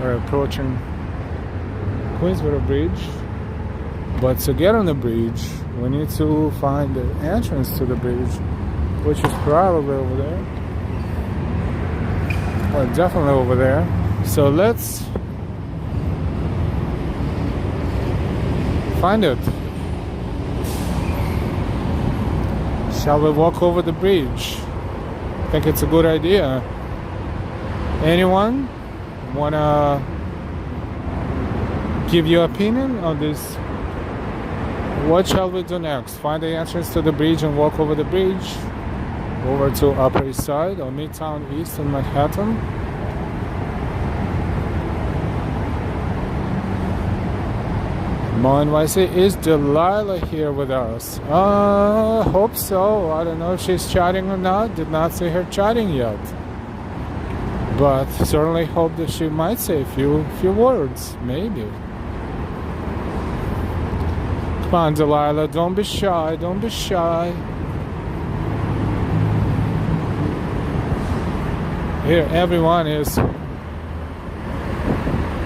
We're approaching Queensboro Bridge. But to get on the bridge, we need to find the entrance to the bridge, which is probably over there. Well, definitely over there. So let's find it. Shall we walk over the bridge? I think it's a good idea. Anyone wanna give your opinion on this? What shall we do next? Find the entrance to the bridge and walk over the bridge over to Upper East Side or Midtown East in Manhattan? NYC, is Delilah here with us? Hope so. I don't know if she's chatting or not. Did not see her chatting yet. But certainly hope that she might say a few words. Maybe. Come on, Delilah. Don't be shy. Don't be shy. Here, everyone is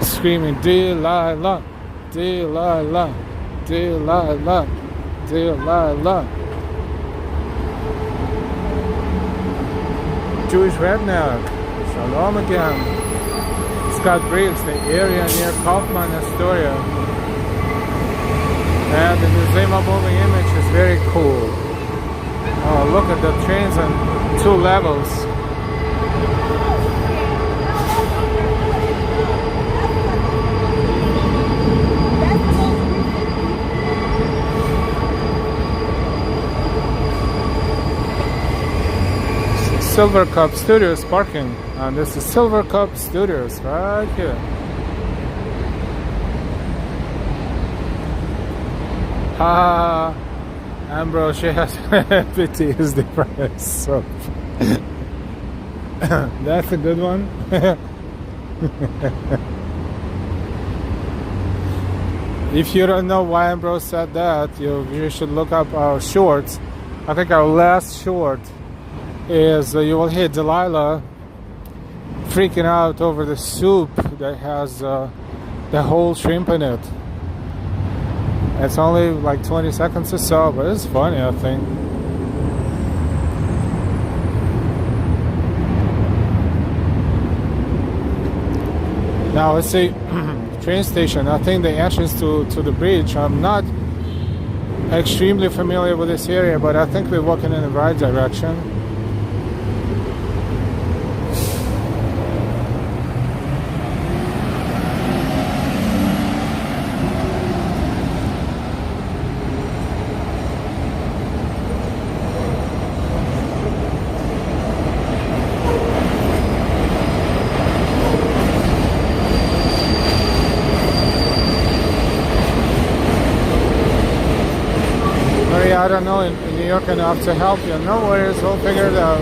screaming, Delilah. Delilah, Delilah, Delilah. Jewish redneck. Shalom again. Scott Briggs, the area near Kaufman, Astoria. And the Museum of Moving Image is very cool. Oh, look at the trains on 2 levels. Silver Cup Studios parking, and this is Silver Cup Studios right here. Ha! Ambrose, she has PTSD price, so that's a good one. If you don't know why Ambrose said that, you should look up our shorts. I think our last short is you will hear Delilah freaking out over the soup that has the whole shrimp in it. It's only like 20 seconds or so, but it's funny, I think. Now let's see, train station. I think the entrance to the bridge. I'm not extremely familiar with this area, but I think we're walking in the right direction. I don't know in New York enough to help you. No worries, we'll figure it out.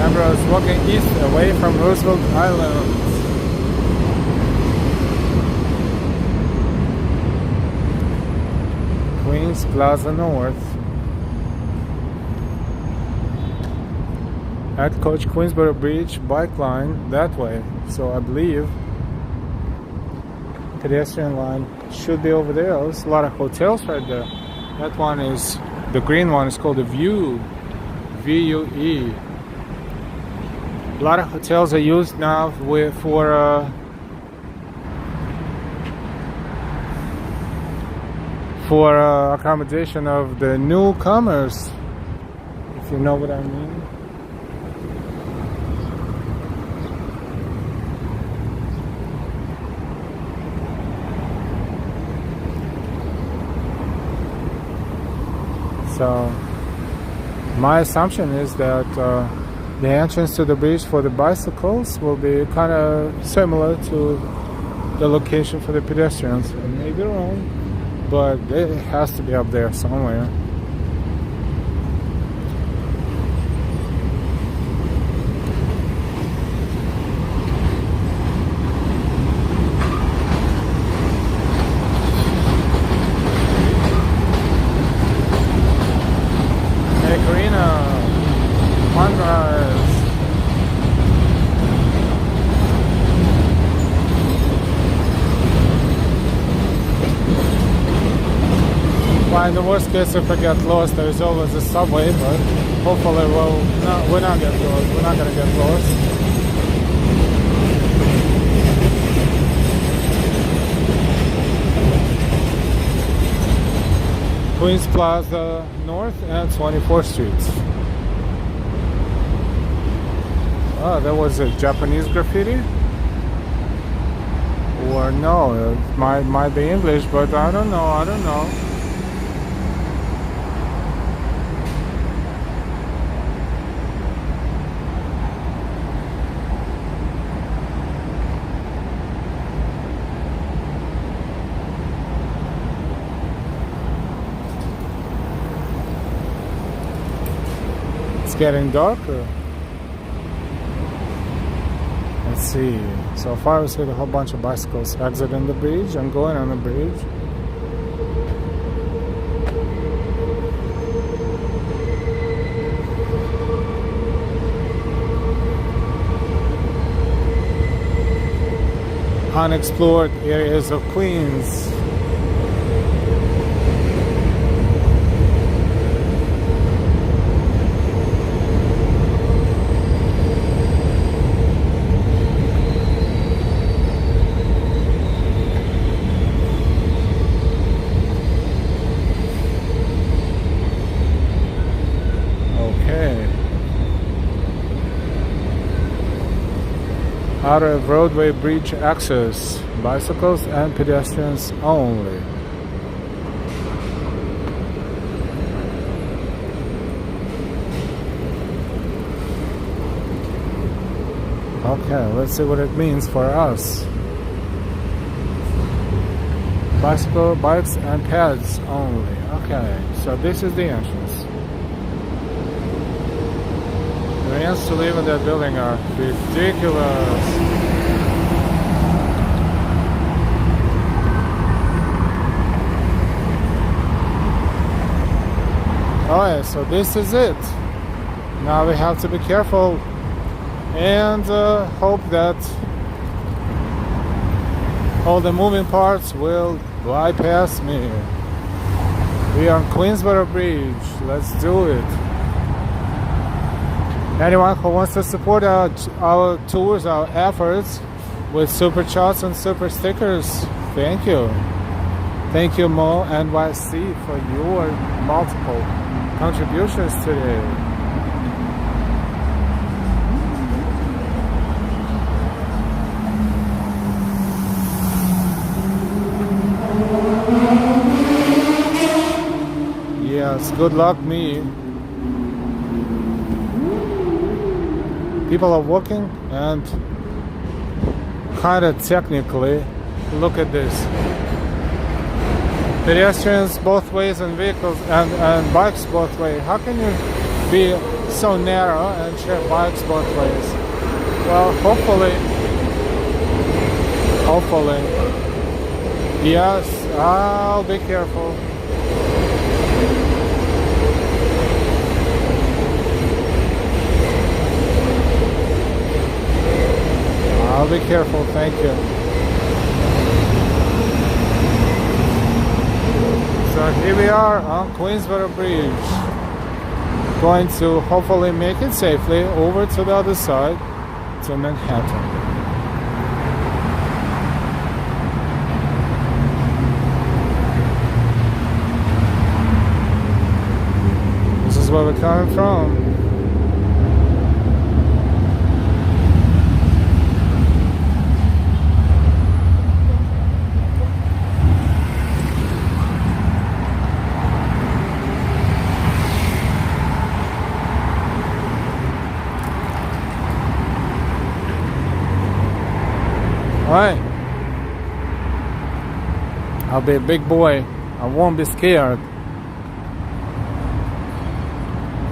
Ambrose walking east away from Roosevelt Island. Plaza North at Coach Queensboro Bridge bike line that way, so I believe pedestrian line should be over there. There's a lot of hotels right there. That one is, the green one is called the View, V-U-E. A lot of hotels are used now for accommodation of the newcomers, if you know what I mean. So my assumption is that the entrance to the bridge for the bicycles will be kind of similar to the location for the pedestrians. I may be wrong, but it has to be up there somewhere. Hey Karina, sunrise. In the worst case, if I get lost, there is always a subway, but hopefully we're not get lost. We're not gonna get lost. Queens Plaza North and 24th Street. Oh, there was a Japanese graffiti? Or no, it might be English, but I don't know. Getting darker. Let's see. So far we see a whole bunch of bicycles exiting the bridge and going on the bridge. Unexplored areas of Queens. Out of roadway bridge access, bicycles and pedestrians only. Okay, let's see what it means for us. Bikes and pads only. Okay, so this is the entrance. The rents to live in that building are ridiculous. Alright, so this is it. Now we have to be careful and hope that all the moving parts will bypass me. We are on Queensboro Bridge. Let's do it. Anyone who wants to support our tours, our efforts with super chats and super stickers, thank you. Thank you, Mo NYC, for your multiple contributions today. Yes, good luck, me. People are walking and kind of technically, look at this. Pedestrians both ways and vehicles and bikes both ways. How can you be so narrow and share bikes both ways? Well, hopefully, yes, I'll be careful. I'll be careful, thank you. So here we are on Queensboro Bridge. Going to hopefully make it safely over to the other side to Manhattan. This is where we're coming from. Alright, I'll be a big boy. I won't be scared.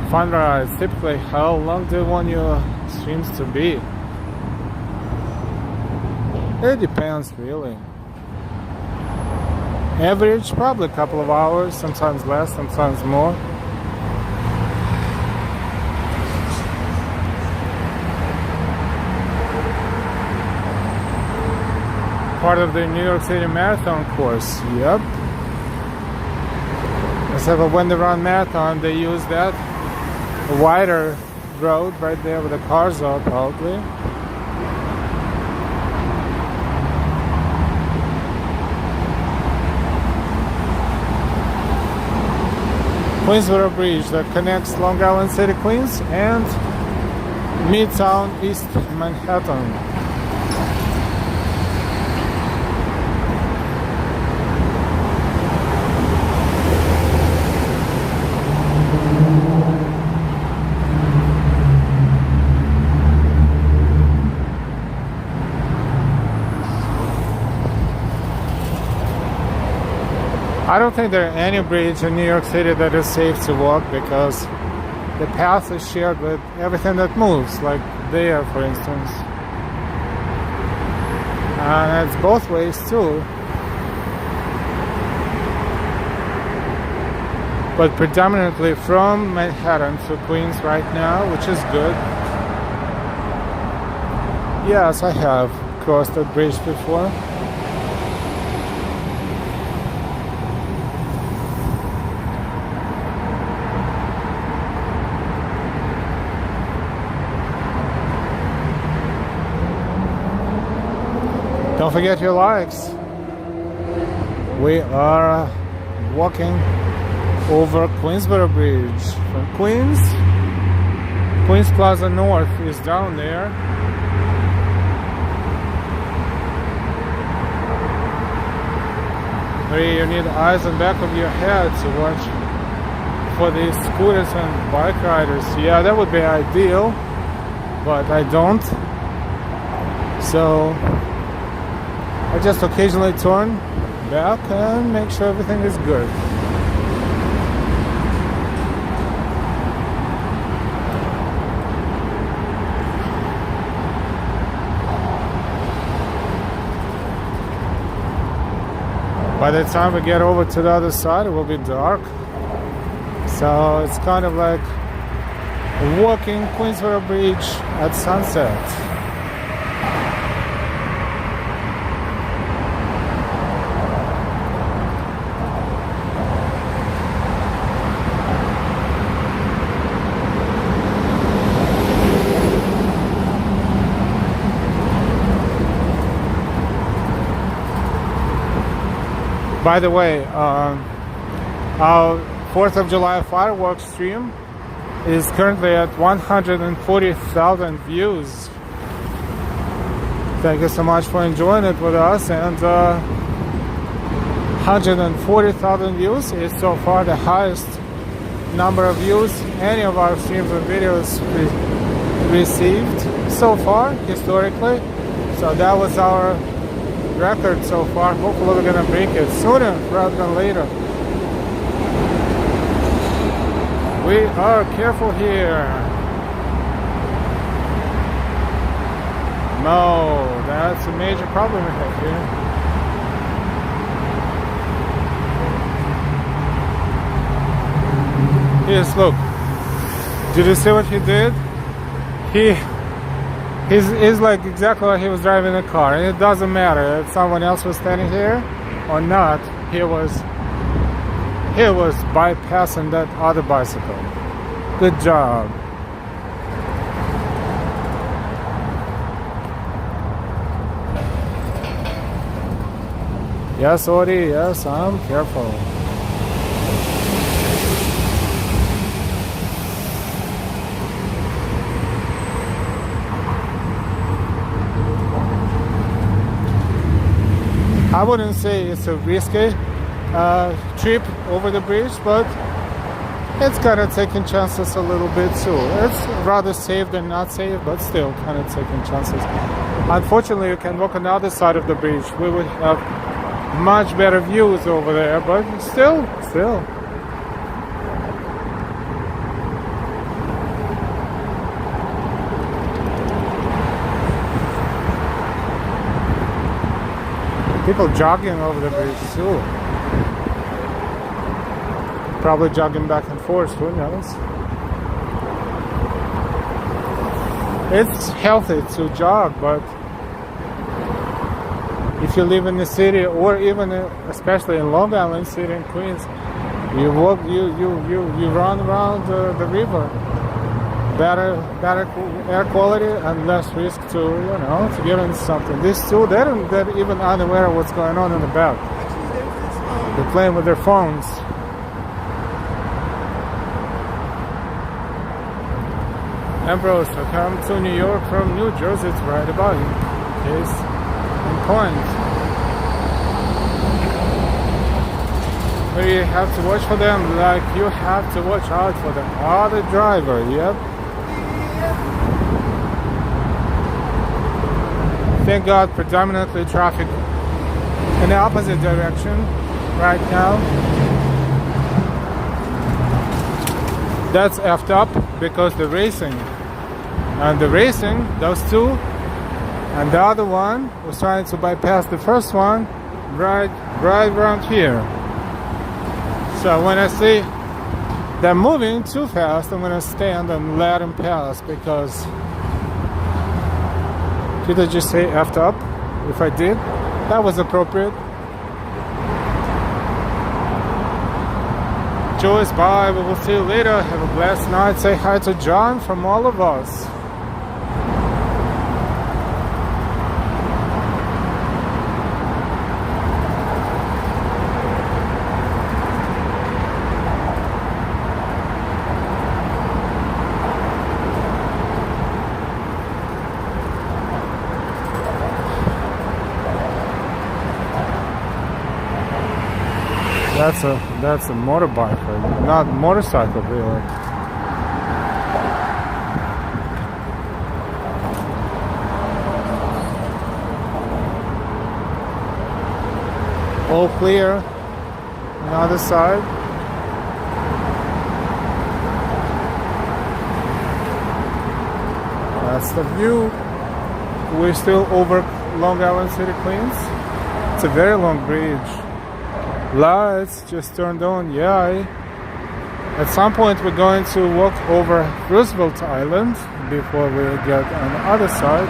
Fundraise, typically, how long do you want your streams to be? It depends, really. Average, probably a couple of hours, sometimes less, sometimes more. Part of the New York City Marathon course. Yep. Except when they run marathon, they use that wider road right there where the cars are, probably. Queensboro Bridge that connects Long Island City, Queens, and Midtown, East Manhattan. I don't think there are any bridge in New York City that is safe to walk because the path is shared with everything that moves, like there, for instance. and it's both ways too. But predominantly from Manhattan to Queens right now, which is good. Yes, I have crossed that bridge before. Don't forget your likes. We are walking over Queensboro Bridge from Queens. Queens Plaza North is down there. Where you need eyes on the back of your head to watch for these scooters and bike riders. Yeah, that would be ideal, but I don't. So I just occasionally turn back and make sure everything is good. By the time we get over to the other side, it will be dark. So it's kind of like walking Queensboro Bridge at sunset. By the way, our 4th of July fireworks stream is currently at 140,000 views. Thank you so much for enjoying it with us. And 140,000 views is so far the highest number of views any of our streams and videos received so far, historically. So that was our record so far. Hopefully we're gonna break it sooner rather than later. We are careful here. No, that's a major problem we have here. Yes, look. Did you see what he did? He's like exactly like he was driving the car, and it doesn't matter if someone else was standing here or not. He was bypassing that other bicycle. Good job. Yes, Ori, yes, I'm careful. I wouldn't say it's a risky trip over the bridge, but it's kind of taking chances a little bit too. It's rather safe than not safe, but still kind of taking chances. Unfortunately, you can walk on the other side of the bridge. We would have much better views over there, but still. People jogging over the bridge too. Probably jogging back and forth, who knows? It's healthy to jog, but if you live in the city, or even especially in Long Island City in Queens, you walk, you run around the river. Better air quality and less risk to get into something. These two, they're even unaware of what's going on in the back. They're playing with their phones. Ambrose, I come to New York from New Jersey. It's right about you. Case in point. Where you have to watch for them, like you have to watch out for the other driver. Yep. Thank God, predominantly traffic in the opposite direction right now. That's effed up because the racing. And the racing, those two And the other one was trying to bypass the first one right around here. So when I see they're moving too fast, I'm gonna stand and let them pass, because did I just say effed up? If I did, that was appropriate. Joyce, bye. We will see you later. Have a blessed night. Say hi to John from all of us. That's a motorbike, not motorcycle, really. All clear on the other side. That's the view. We're still over Long Island City, Queens. It's a very long bridge. Lights just turned on. At some point we're going to walk over Roosevelt Island before we get on the other side.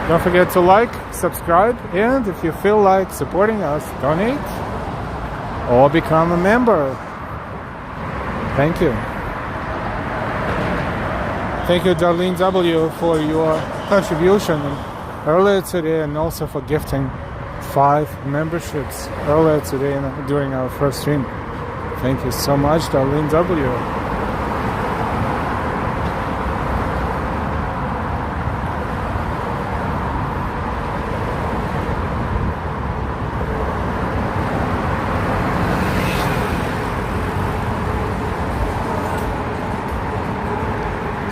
Don't forget to like, subscribe, and if you feel like supporting us, donate or become a member. Thank you. Thank you, Darlene W., for your contribution earlier today, and also for gifting 5 memberships earlier today during our first stream. Thank you so much, Darlene W.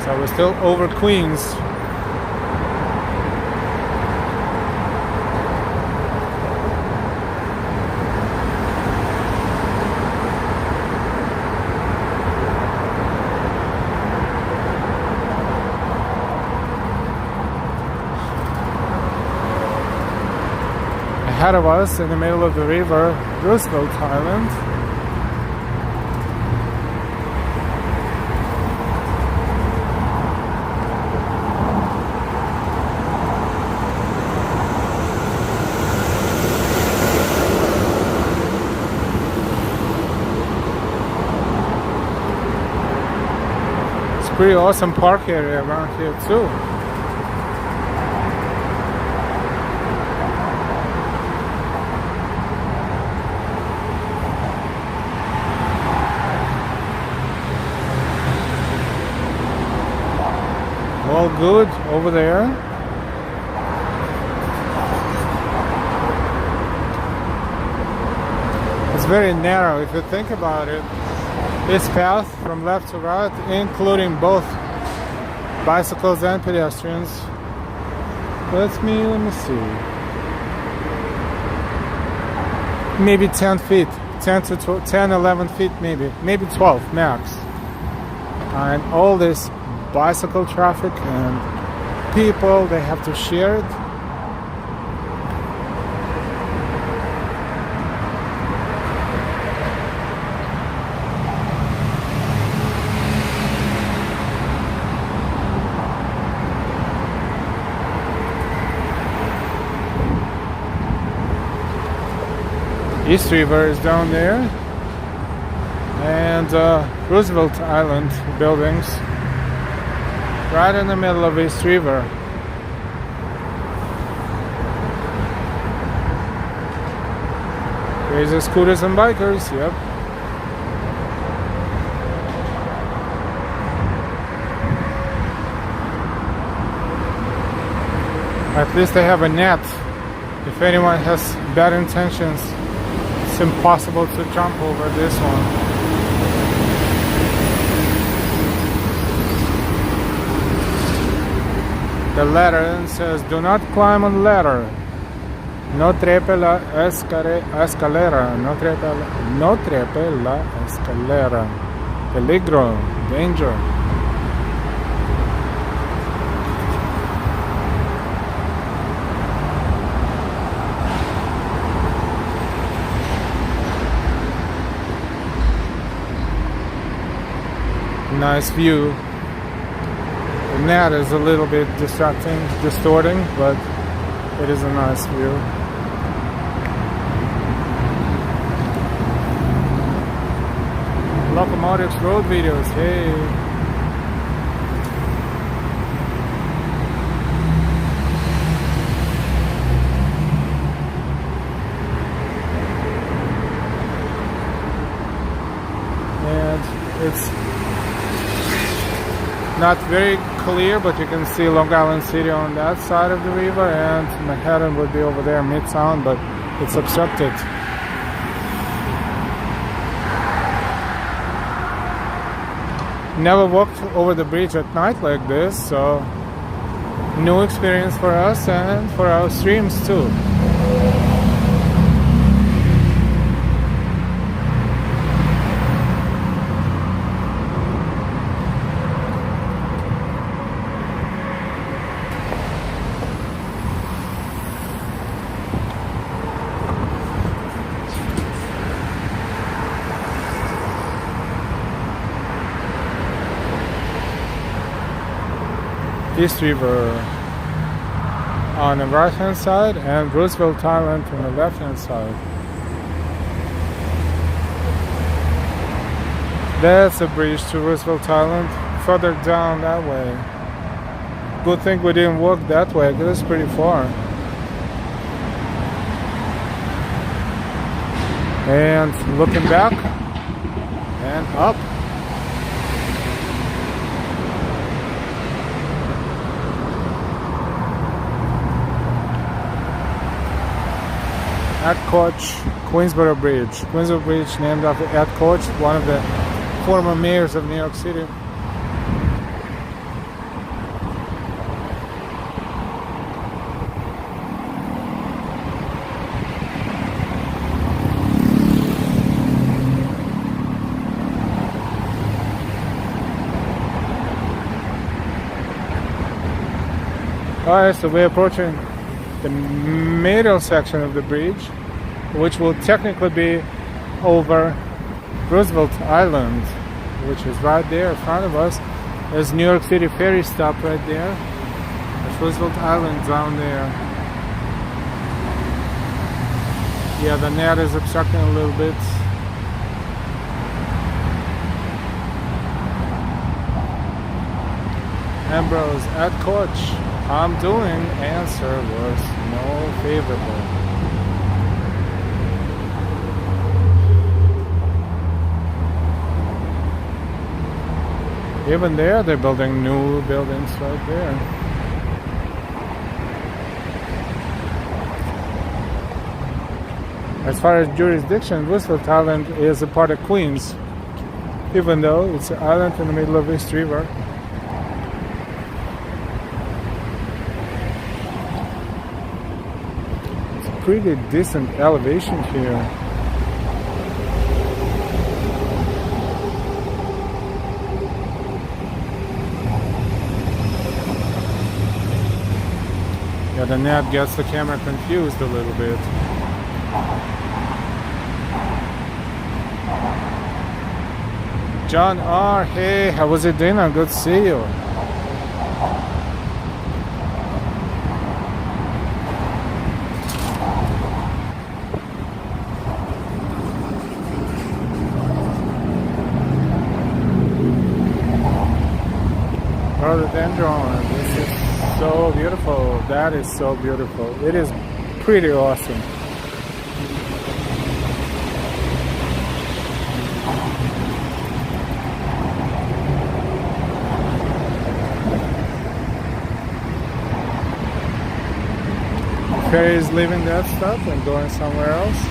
So we're still over Queens. Ahead of us, in the middle of the river, Roosevelt Island. It's a pretty awesome park area around here too. All good over there. It's very narrow if you think about it. This path from left to right, including both bicycles and pedestrians. Let me see. Maybe 10 feet, 10 to 12, 10, 11 feet, maybe 12 max. And all this bicycle traffic and people, they have to share it. East River is down there, and Roosevelt Island buildings right in the middle of East River. There's the scooters and bikers, yep. At least they have a net. If anyone has bad intentions, it's impossible to jump over this one. The ladder says, do not climb on ladder. No trepe la escalera. No trepe la escalera. Peligro, danger. Nice view. The net is a little bit distorting, but it is a nice view. Locomotives road videos, hey. And it's not very clear, but you can see Long Island City on that side of the river, and Manhattan would be over there, Midtown, but it's obstructed. Never walked over the bridge at night like this, so new experience for us and for our streams too. East River on the right hand side and Roosevelt Island on the left hand side. That's a bridge to Roosevelt Island, further down that way. Good thing we didn't walk that way because it's pretty far. And looking back and up. Ed Koch, Queensboro Bridge. Queensboro Bridge named after Ed Koch, one of the former mayors of New York City. Alright, so we're approaching the middle section of the bridge, which will technically be over Roosevelt Island, which is right there in front of us. There's New York City ferry stop right there. There's Roosevelt Island down there. Yeah, the net is obstructing a little bit. Ambrose at Koch. I'm doing. Answer was no favorable. Even there, they're building new buildings right there. As far as jurisdiction, Roosevelt Island is a part of Queens, even though it's an island in the middle of East River. Pretty decent elevation here. Yeah, the net gets the camera confused a little bit. John R. Hey, how was it, Dana? Good to see you. Rhododendron, this is so beautiful. That is so beautiful. It is pretty awesome. The ferry is leaving that stop and going somewhere else.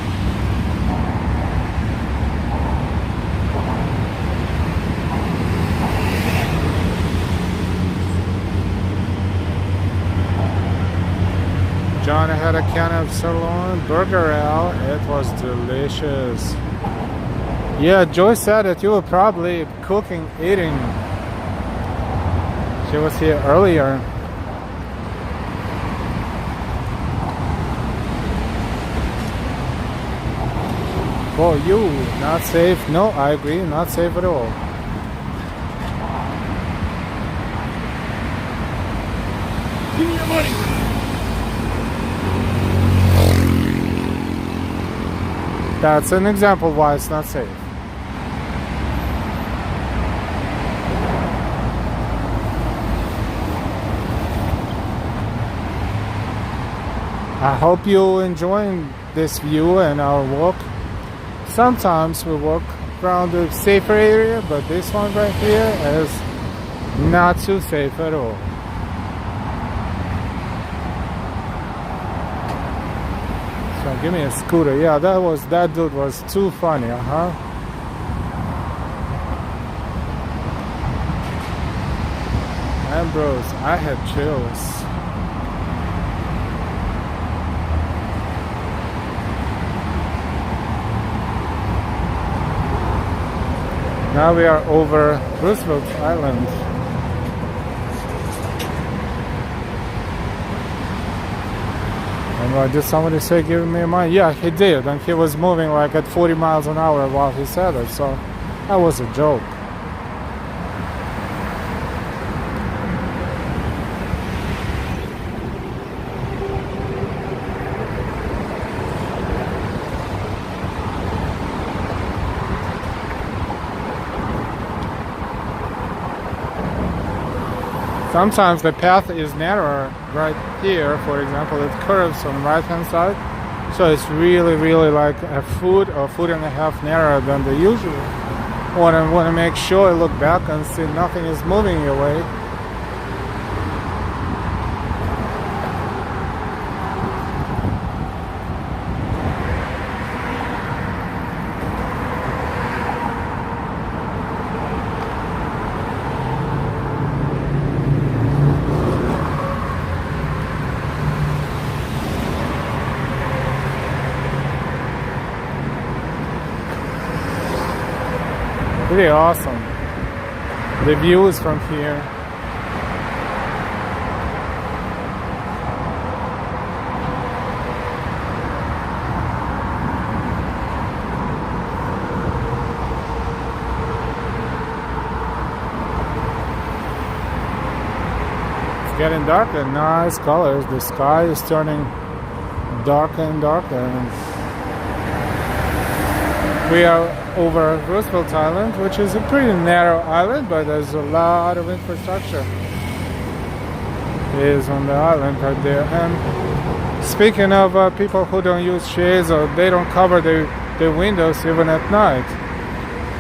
John, I had a can of sirloin burger ale. It was delicious. Yeah, Joy said that you were probably cooking, eating. She was here earlier. For you, not safe. No, I agree, not safe at all. Give me your money. That's an example why it's not safe. I hope you're enjoying this view and our walk. Sometimes we walk around the safer area, but this one right here is not too safe at all. So give me a scooter. Yeah, that dude was too funny, Ambrose, I had chills. Now we are over Roosevelt Island. And did somebody say give me money? Yeah, he did, and he was moving like at 40 miles an hour while he said it, so that was a joke. Sometimes the path is narrower right here, for example, it curves on the right hand side, so it's really like a foot or foot and a half narrower than the usual. Want to make sure, look back and see nothing is moving your way. Pretty awesome. The views from here. It's getting darker. Nice colors. The sky is turning darker and darker. We are over Roosevelt Island, which is a pretty narrow island, but there's a lot of infrastructure is on the island right there. And speaking of people who don't use shades or they don't cover their windows even at night,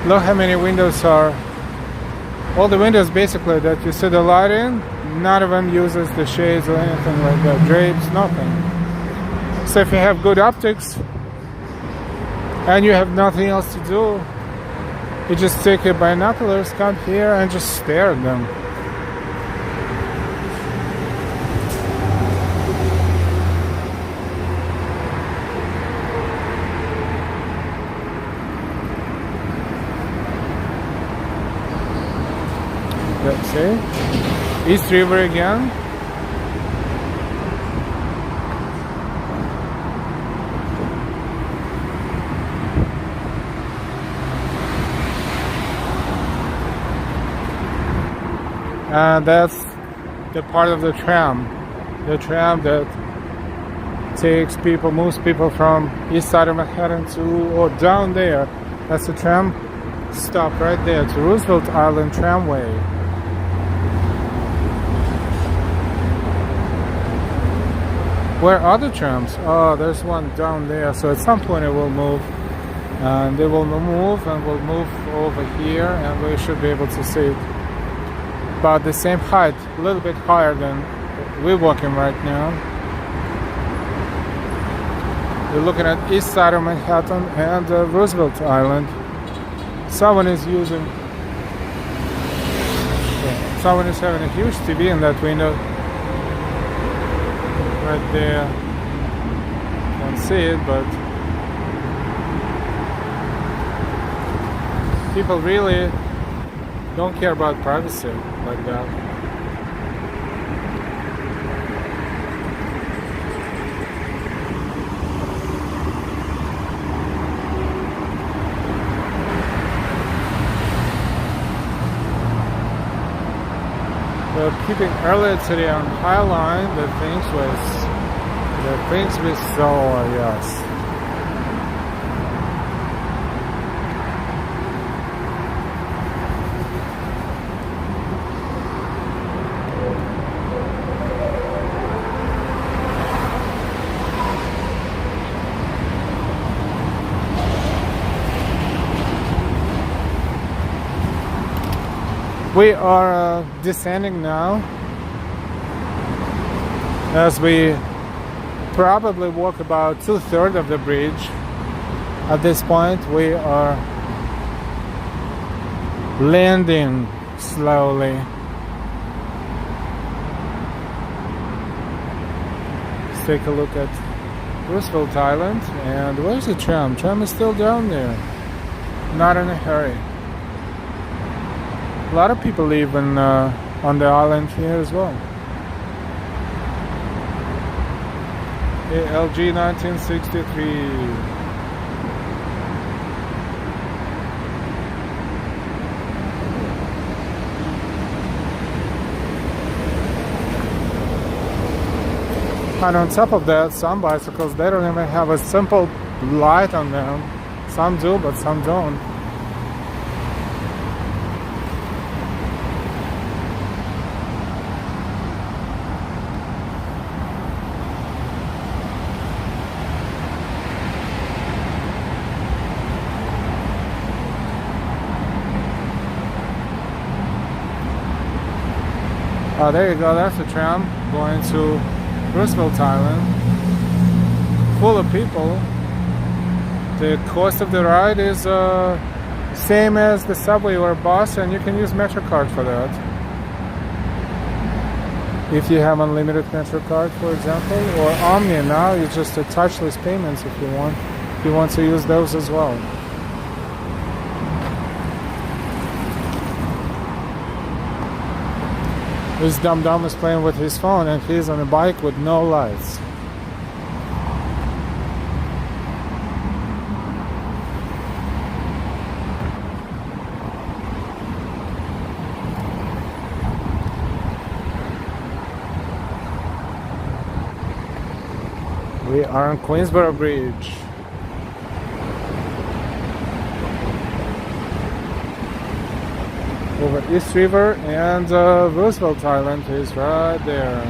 look how many windows are. All the windows basically that you see the light in, none of them uses the shades or anything like that, drapes, nothing. So if you have good optics and you have nothing else to do, you just take your binoculars, come here and just stare at them. Let's see, East River again. And that's the part of the tram that takes people, moves people from east side of Manhattan to, or down there. That's the tram stop right there to Roosevelt Island Tramway. Where are the trams? Oh, there's one down there. So at some point it will move, and they will move and will move over here, and we should be able to see it. About the same height, a little bit higher than we're walking right now. We're looking at east side of Manhattan and Roosevelt Island. Someone is having a huge TV in that window right there. Can't see it, but People really don't care about privacy like that. So keeping earlier today on High Line, the things we saw, yes. We are descending now as we probably walk about 2/3 of the bridge. At this point we are landing slowly. Let's take a look at Roosevelt Island. And where's the tram? Tram is still down there. Not in a hurry. A lot of people live on the island here as well. LG 1963. And on top of that, some bicycles, they don't even have a simple light on them. Some do, but some don't. Oh, there you go, that's the tram going to Roosevelt Island. Full of people. The cost of the ride is same as the subway or bus, and you can use MetroCard for that. If you have unlimited MetroCard, for example, or Omni now, it's just a touchless payments if you want. If you want to use those as well. This dum-dum is playing with his phone and he's on a bike with no lights. We are on Queensboro Bridge. Over East River, and Roosevelt Island is right there.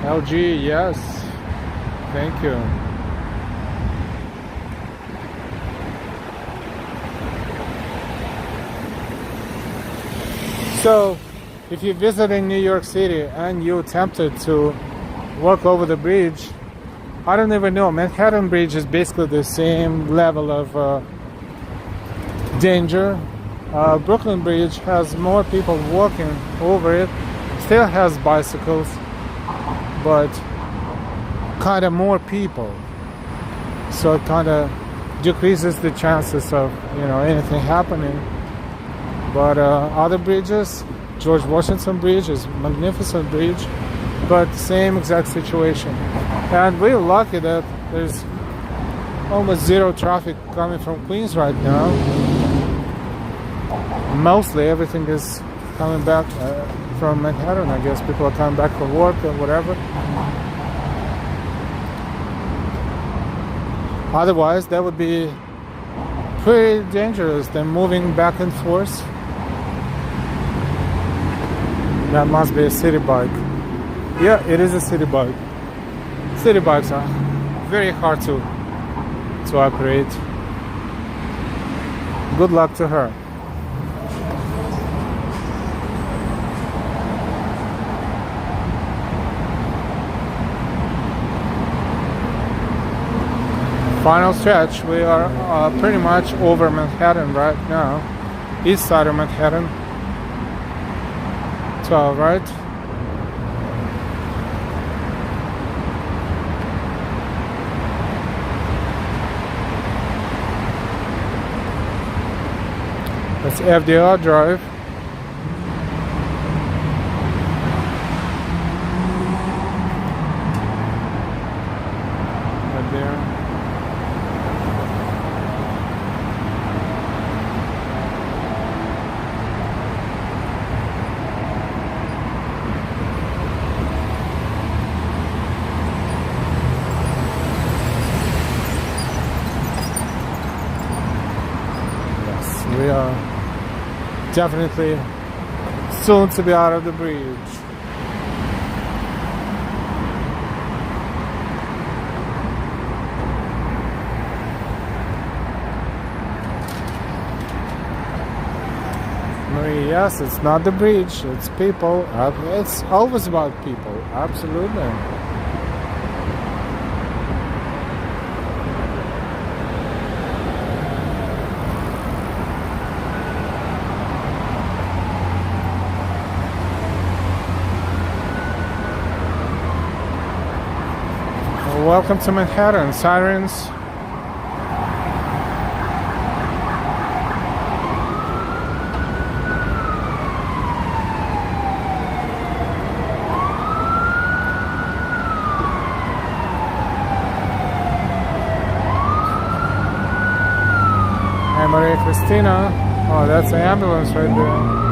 LG, yes. Thank you. So, if you visit in New York City and you attempted to walk over the bridge, I don't even know. Manhattan Bridge is basically the same level of danger. Brooklyn Bridge has more people walking over it, still has bicycles, but kind of more people, so it kind of decreases the chances of anything happening. But other bridges, George Washington Bridge is a magnificent bridge, but same exact situation. And we're lucky that there's almost zero traffic coming from Queens right now. Mostly everything is coming back from Manhattan. I guess people are coming back from work or whatever. Otherwise, that would be pretty dangerous. They're moving back and forth. That must be a city bike. Yeah, it is a city bike. City bikes are very hard to operate. Good luck to her. Final stretch. We are pretty much over Manhattan right now. East side of Manhattan. 12, right? That's FDR Drive. Right there. We are definitely soon to be out of the bridge. Yes, it's not the bridge, it's people. It's always about people, absolutely. Welcome to Manhattan, sirens. Hey, Maria Cristina. Oh, that's an ambulance right there.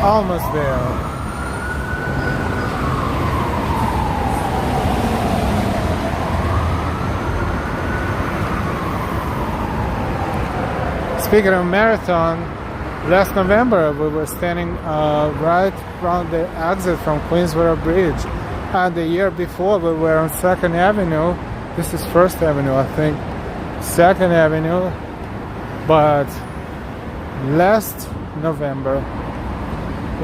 Almost there. Speaking of marathon, last November we were standing right around the exit from Queensboro Bridge, and the year before we were on 2nd Avenue. This is 1st Avenue, I think. 2nd Avenue, but last November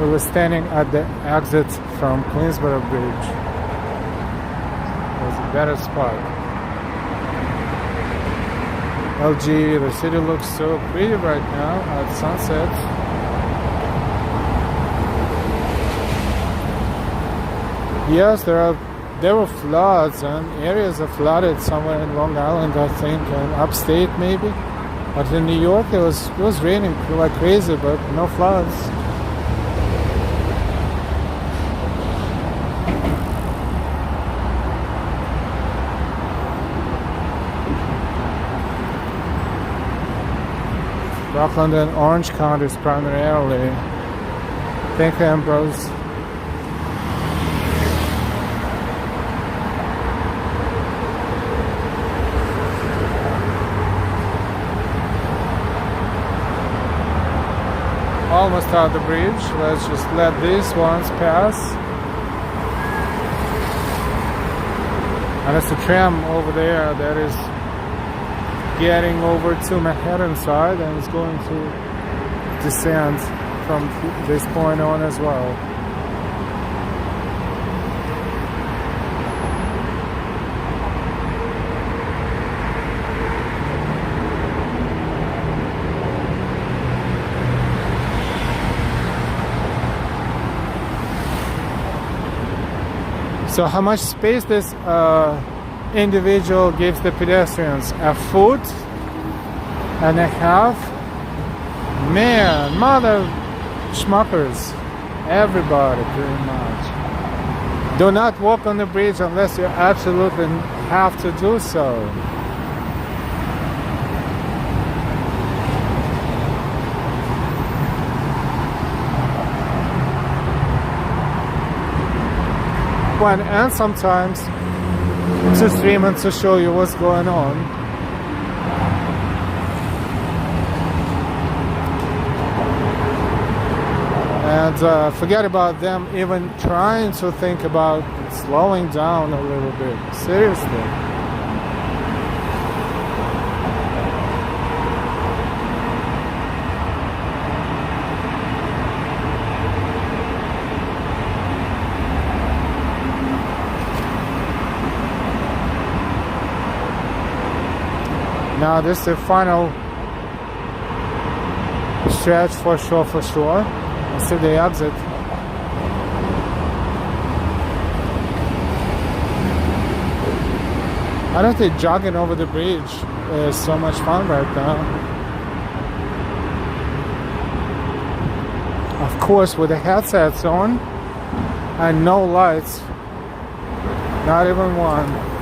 we were standing at the exit from Queensboro Bridge. It was a better spot. LG, the city looks so pretty right now at sunset. Yes, there were floods, and areas are flooded somewhere in Long Island, I think, and upstate maybe. But in New York it was raining like crazy, but no floods. Rockland and Orange counties primarily. Thank you, Ambrose. Almost out the bridge. Let's just let these ones pass. And it's a tram over there that is getting over to Manhattan side and is going to descend from this point on as well. So how much space this individual gives the pedestrians? A foot and a half? Man, mother schmuckers. Everybody pretty much. Do not walk on the bridge unless you absolutely have to do so. And sometimes to stream and to show you what's going on. And forget about them even trying to think about slowing down a little bit. Seriously. Now this is the final stretch for sure. Let's see the exit. I don't think jogging over the bridge is so much fun right now. Of course, with the headsets on and no lights, not even one.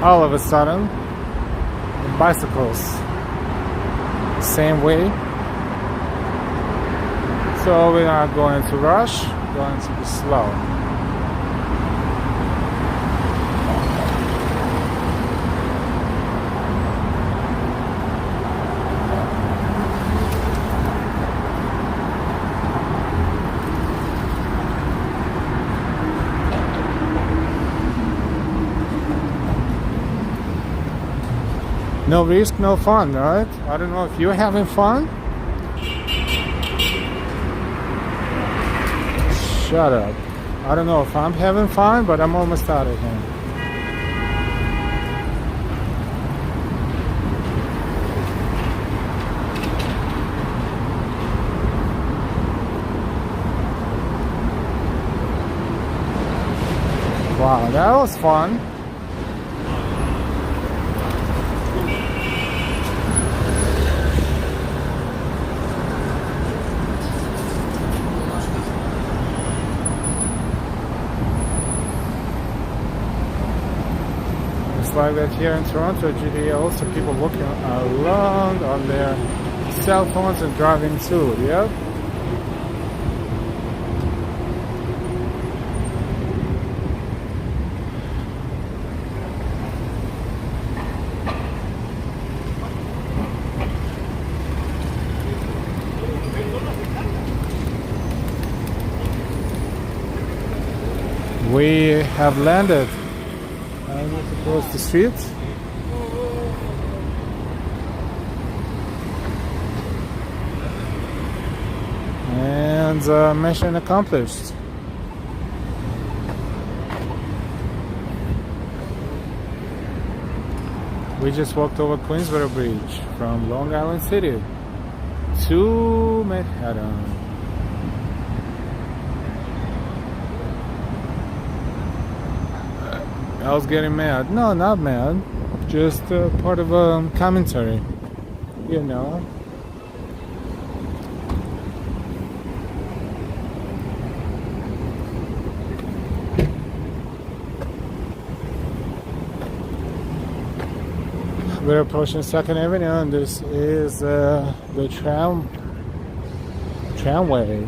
All of a sudden, bicycles, same way. So we're not going to rush, going to be slow. No risk, no fun, right? I don't know if you're having fun. Shut up. I don't know if I'm having fun, but I'm almost out of here. Wow, that was fun. Like that here in Toronto, GTA, also people walking along on their cell phones and driving too, yep. We have landed. I need to cross the street. And mission accomplished. We just walked over Queensboro Bridge from Long Island City to Manhattan. I was getting mad. No, not mad. Just part of a commentary. You know. We're approaching 2nd Avenue, and this is the tramway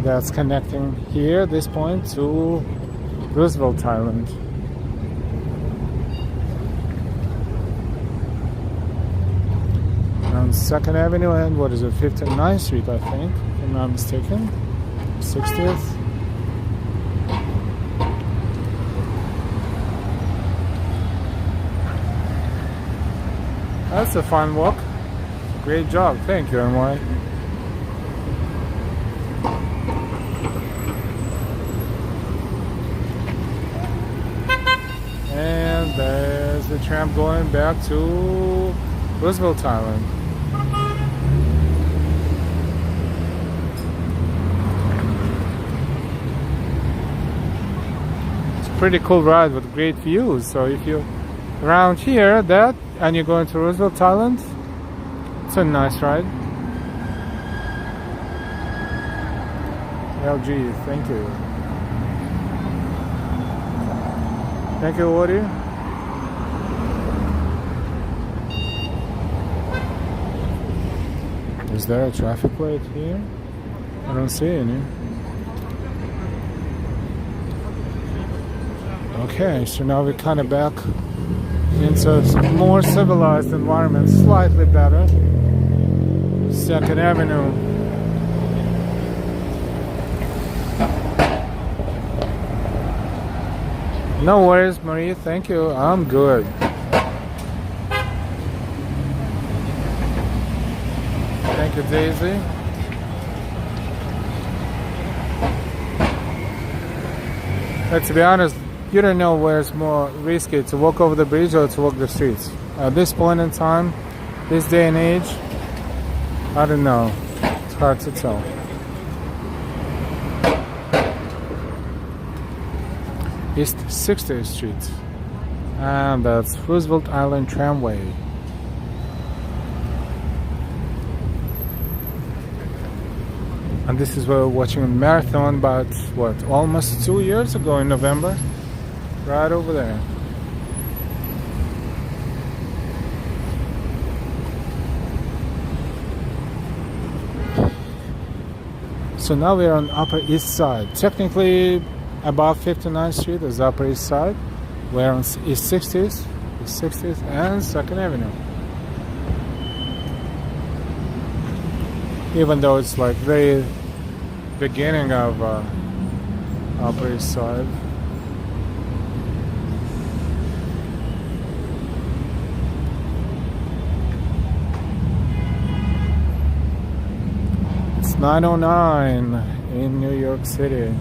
that's connecting here, this point, to Roosevelt Island. On 2nd Avenue and what is it, 59th Street, I think, if I'm not mistaken. 60th. That's a fun walk. Great job. Thank you, NY. And there's the tram going back to Roosevelt Island. It's a pretty cool ride with great views. So if you're around here, and you're going to Roosevelt Island, it's a nice ride. LG, thank you. Thank you, Woody. Is there a traffic light here? I don't see any. Okay, so now we're kind of back into a more civilized environment, slightly better. 2nd Avenue. No worries, Marie. Thank you. I'm good. like a daisy. But to be honest, you don't know where it's more risky, to walk over the bridge or to walk the streets. At this point in time, this day and age, I don't know. It's hard to tell. East 60th Street. And that's Roosevelt Island Tramway. And this is where we're watching a marathon about, what, almost 2 years ago in November? Right over there. So now we're on Upper East Side. Technically, above 59th Street is Upper East Side. We're on East 60th, and 2nd Avenue. Even though it's like very beginning of Upper East Side. It's 9:09 in New York City.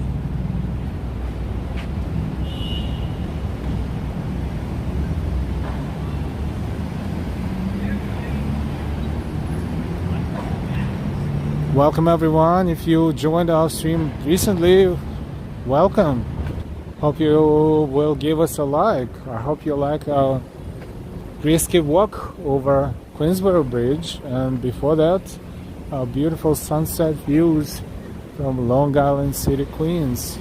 Welcome everyone. If you joined our stream recently, welcome. Hope you will give us a like. I hope you like our risky walk over Queensboro Bridge, and before that, our beautiful sunset views from Long Island City, Queens.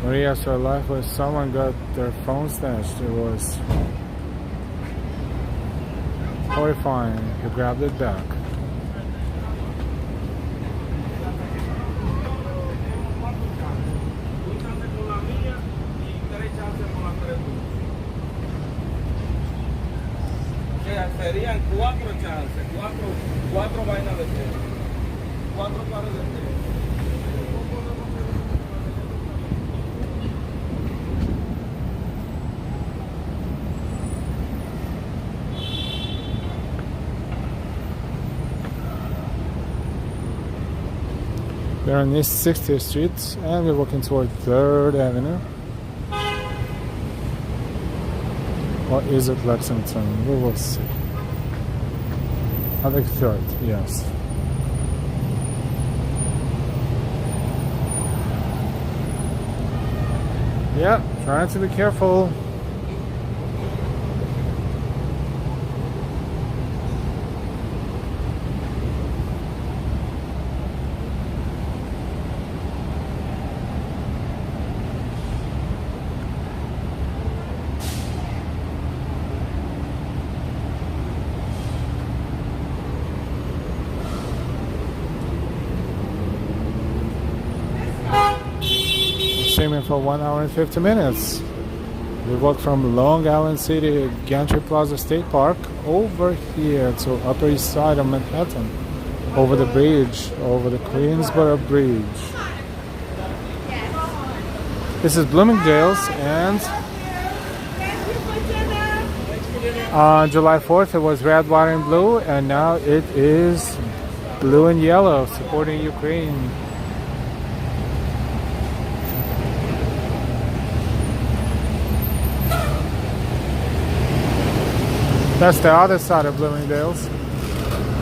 Maria saw life where someone got their phone snatched. It was horrifying. He grabbed it back. Serían 4 chances, 4 vainas de té, 4 pares de té. We're on East 60th Street and we're walking toward 3rd Avenue. Or is it Lexington? We will see. I think 3rd, yes. Yeah, trying to be careful. Streaming for 1 hour and 50 minutes. We walk from Long Island City, Gantry Plaza State Park, over here to Upper East Side of Manhattan, over the bridge, over the Queensboro Bridge. This is Bloomingdale's, and on July 4th it was red, white, and blue, and now it is blue and yellow, supporting Ukraine. That's the other side of Bloomingdale's.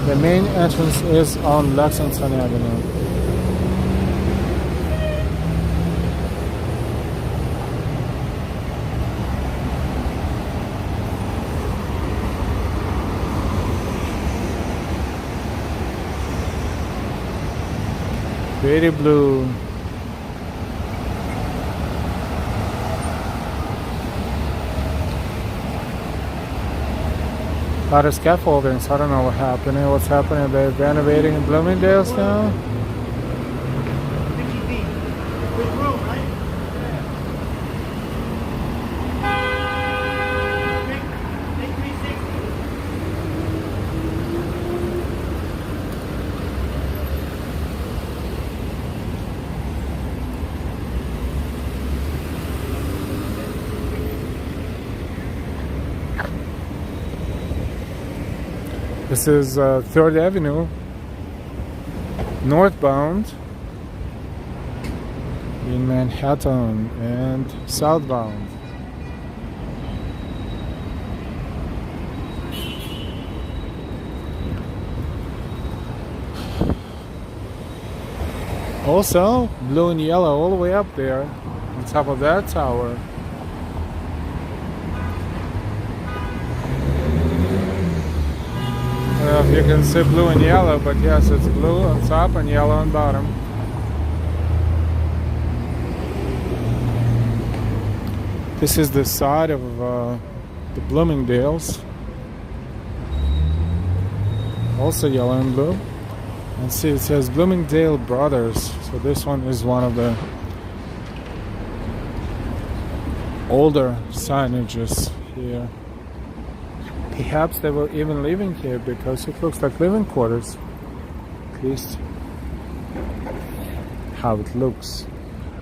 The main entrance is on Lexington Avenue. Pretty blue. A lot of scaffoldings. I don't know what's happening. They're renovating in Bloomingdale's now. This is 3rd Avenue, northbound in Manhattan and southbound. Also, blue and yellow all the way up there on top of that tower. I don't know if you can see blue and yellow, but yes, it's blue on top and yellow on bottom. This is the side of the Bloomingdale's. Also yellow and blue. And see, it says Bloomingdale Brothers. So this one is one of the older signages here. Perhaps they were even living here because it looks like living quarters. At least how it looks.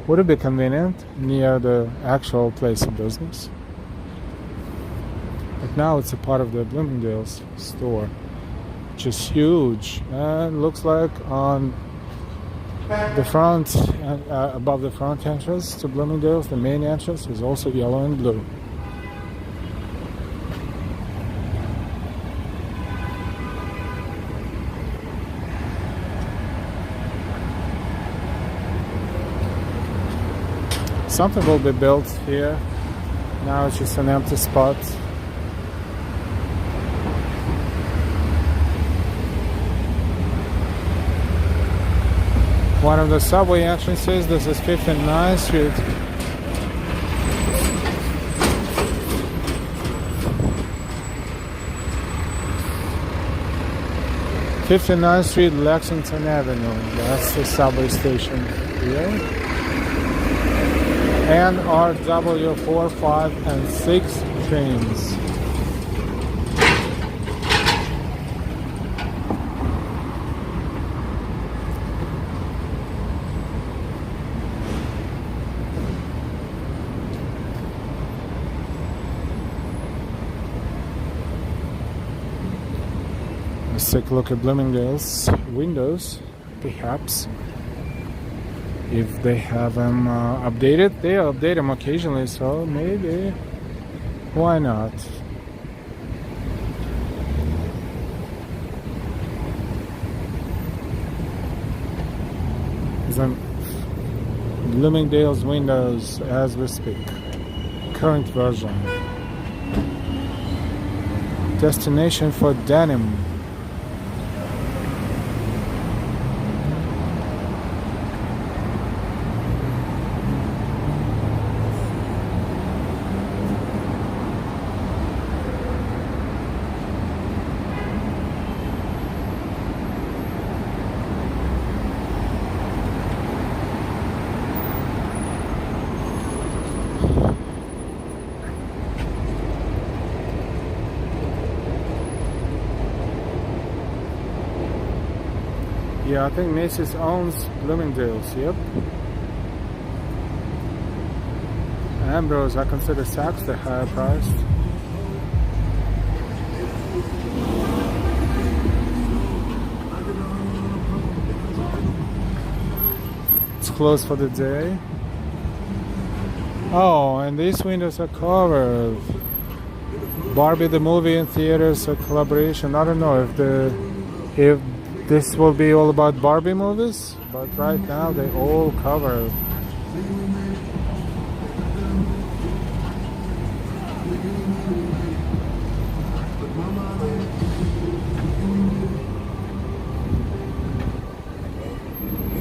Would it be convenient near the actual place of business? But now it's a part of the Bloomingdale's store, which is huge, and looks like on the front, above the front entrance to Bloomingdale's, the main entrance is also yellow and blue. Something will be built here. Now it's just an empty spot. One of the subway entrances. This is 59th Street. '59th Street, Lexington Avenue. That's the subway station here. And RW 4, 5, and 6 trains. Let's take a look at Bloomingdale's windows, perhaps. If they have them updated, they update them occasionally, so maybe, why not? Some Bloomingdale's windows as we speak. Current version. Destination for denim. Yeah, I think Macy's owns Bloomingdale's, yep. Ambrose, I consider Saks the higher priced. It's closed for the day. Oh, and these windows are covered. Barbie the movie in theaters, a collaboration. I don't know if this will be all about Barbie movies, but right now they all cover.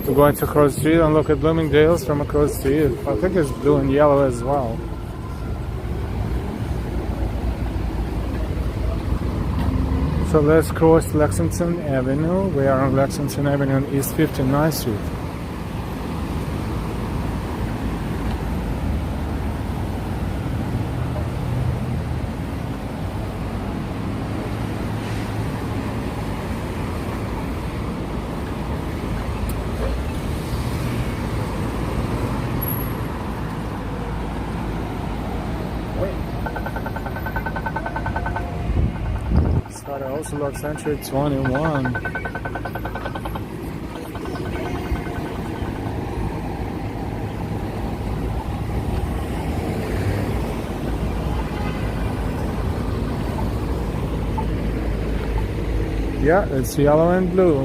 We're going to cross the street and look at Bloomingdale's from across the street. I think it's blue and yellow as well. So let's cross Lexington Avenue. We are on Lexington Avenue on East 59th Street. But I also love Century 21. Yeah, it's yellow and blue.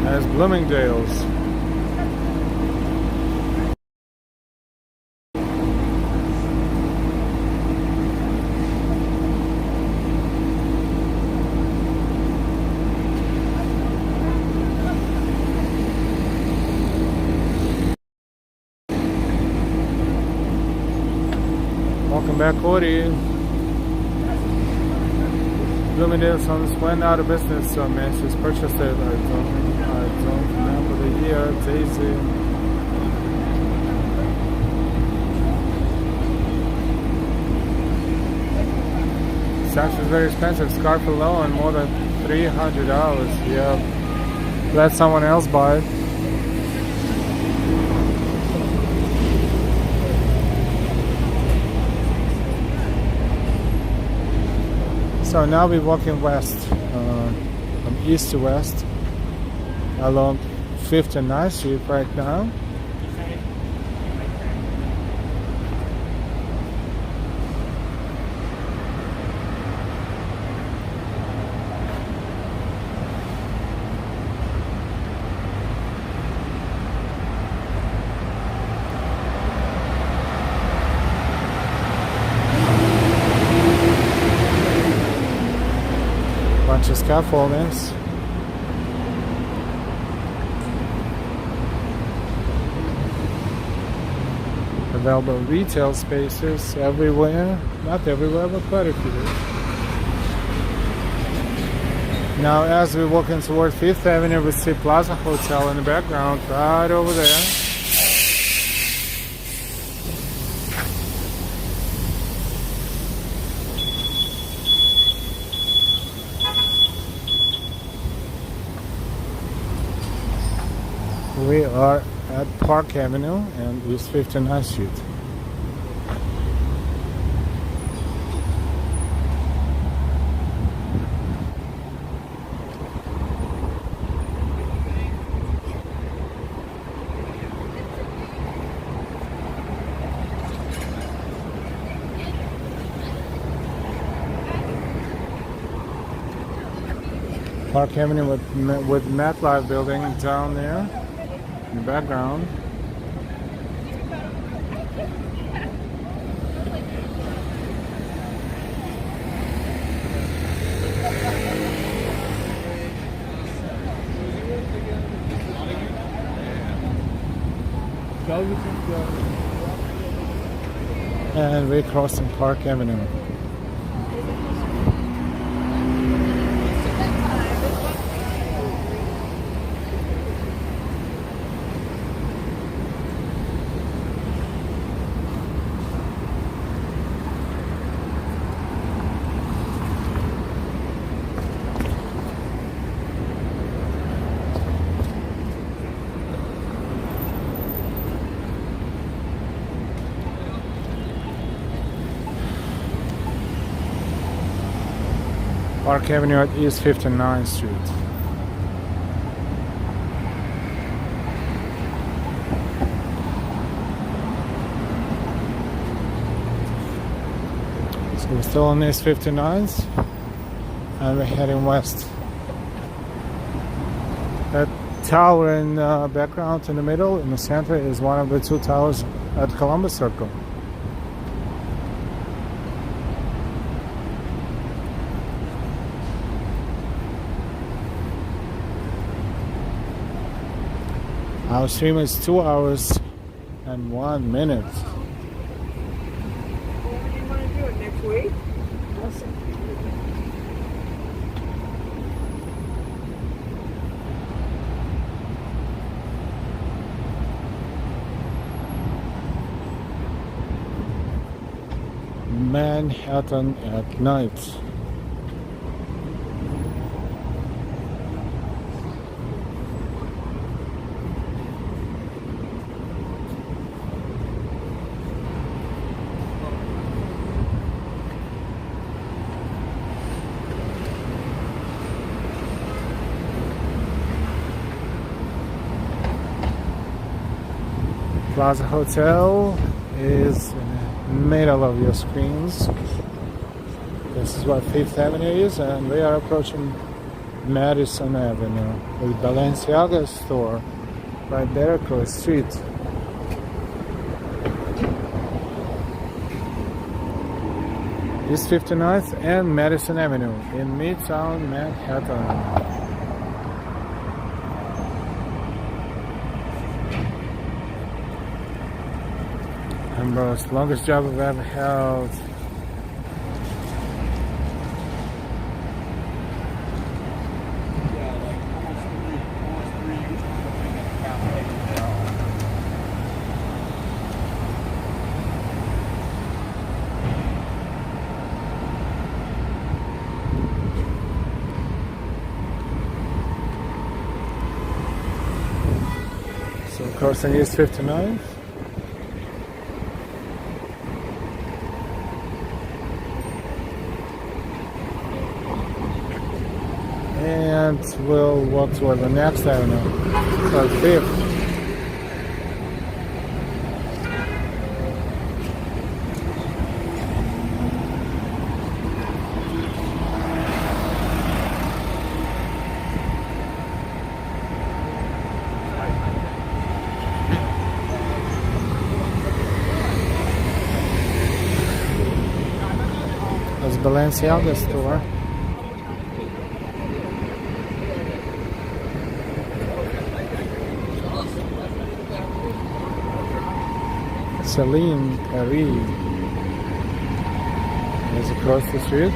As Bloomingdale's. Welcome back, Cody. Bloomingdale's Homes went out of business, so Macy's purchased it. I don't remember the year. Daisy. It's actually very expensive. Scarf alone, more than $300. Yeah, let someone else buy it. So now we're walking west, from east to west, along 5th and 9th Street right now. Bunch of scaffoldings. Available retail spaces everywhere. Not everywhere, but quite a few. Now as we're walking toward 5th Avenue, we see Plaza Hotel in the background, right over there. We are at Park Avenue and East 59th Street. Park Avenue with MetLife building down there. In the background. And we're crossing Park Avenue. Park Avenue at East 59th Street. So we're still on East 59th and we're heading west. That tower in the background in the middle, in the center, is one of the two towers at Columbus Circle. Our stream is 2 hours and 1 minute. When do you want to do it? Next week? Awesome. Manhattan at night. Plaza Hotel is in the middle of your screens. This is what 5th Avenue is, and we are approaching Madison Avenue with Balenciaga store right there across the street. East 59th and Madison Avenue in Midtown Manhattan. Ambro's longest job I've ever held. So crossing East 59th. And we'll walk toward the next avenue, so 5th. That's Balenciaga store. Celine Paris is across the street.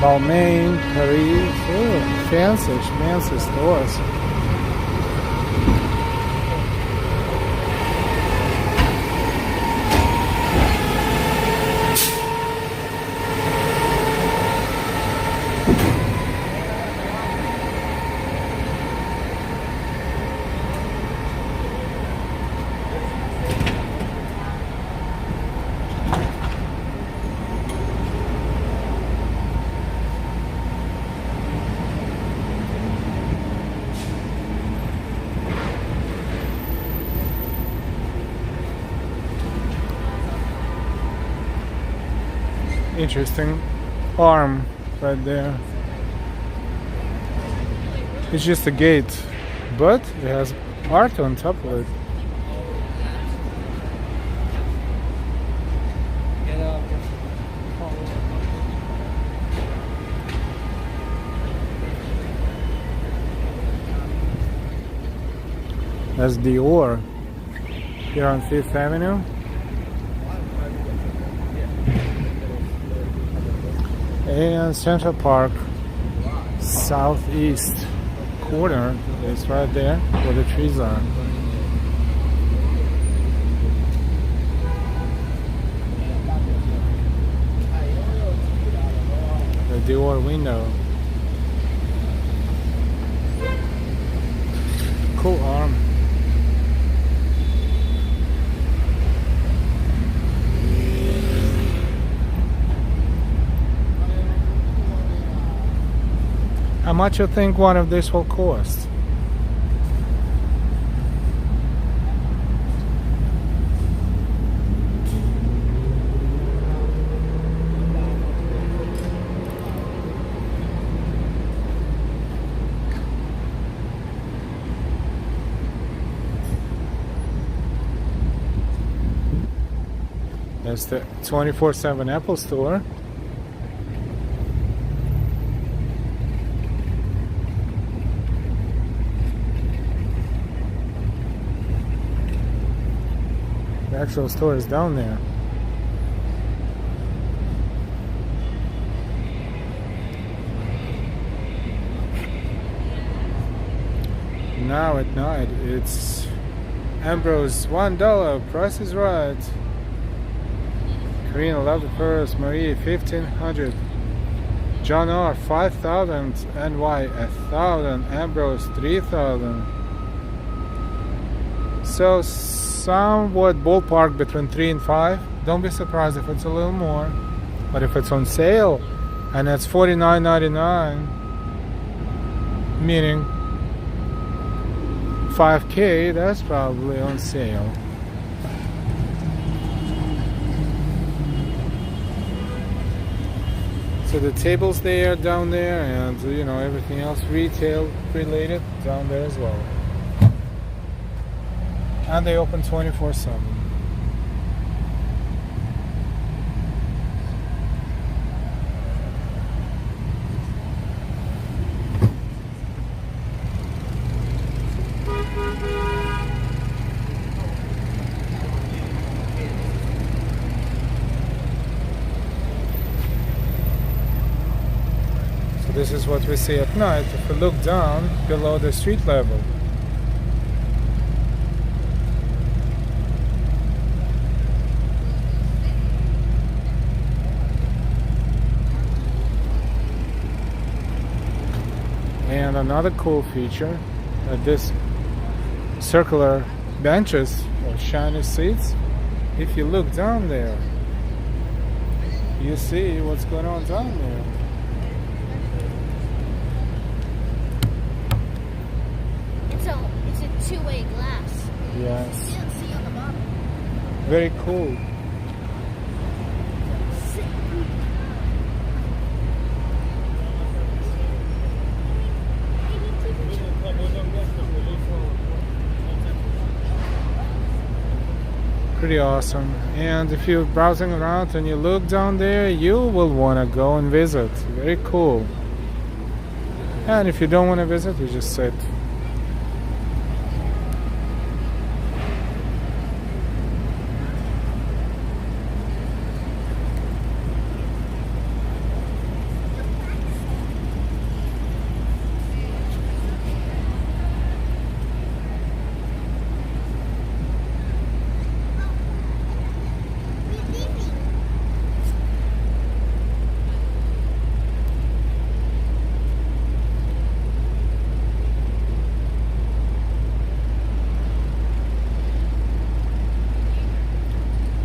Balmain Paris, oh, fancy stores. Interesting arm right there. It's just a gate, but it has art on top of it. That's Dior here on 5th Avenue. And Central Park southeast corner is right there where the trees are. The Dior window. Cool arm. How much you think one of these will cost? That's the 24/7 Apple store. The actual store is down there. Now at night it's Ambrose $1, Price is Right. Karina Love the Purse, Marie 1500, John R 5000, NY 1000, Ambrose 3000. So somewhat ballpark between 3 and 5. Don't be surprised if it's a little more, but if it's on sale and it's $49.99, meaning 5K, that's probably on sale. So the tables there, down there, and you know, everything else retail related down there as well. And they open 24/7. This is what we see at night if we look down below the street level. And another cool feature, this circular benches or shiny seats, if you look down there, you see what's going on down there. It's a two-way glass. Yes. You can't see on the bottom. Very cool. Pretty awesome. And if you're browsing around and you look down there, you will want to go and visit. Very cool. And if you don't want to visit, you just sit.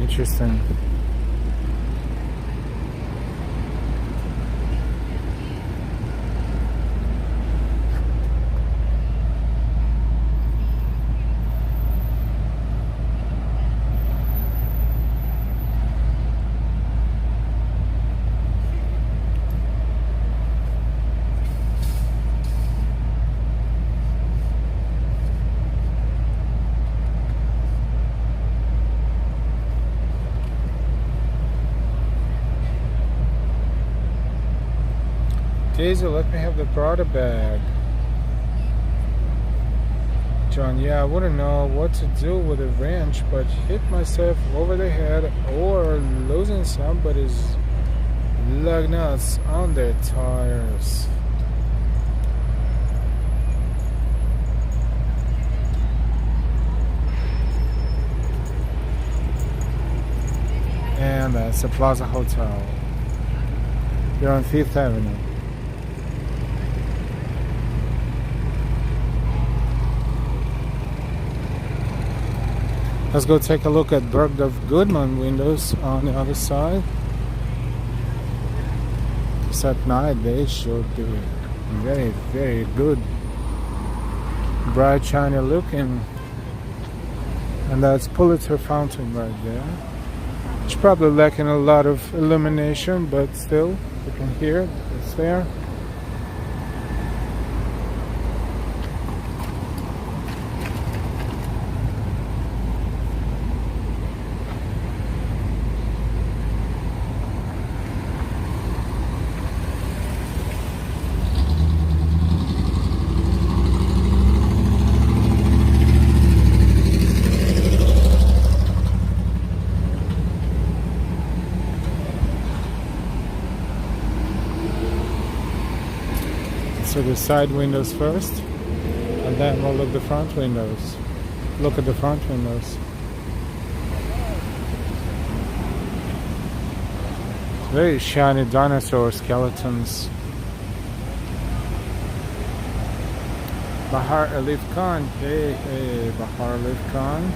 Interesting. Daisy, let me have the Prada bag. John, yeah, I wouldn't know what to do with a wrench, but hit myself over the head or losing somebody's lug nuts on their tires. And that's the Plaza Hotel. You're on 5th Avenue. Let's go take a look at Bergdorf Goodman windows on the other side. Because at night they should be very, very good. Bright, shiny looking. And that's Pulitzer Fountain right there. It's probably lacking a lot of illumination, but still, you can hear it. It's there. So the side windows first, and then we'll look at the front windows. Look at the front windows. Very shiny dinosaur skeletons. Bahar Alif Khan. Hey, hey, Bahar Alif Khan.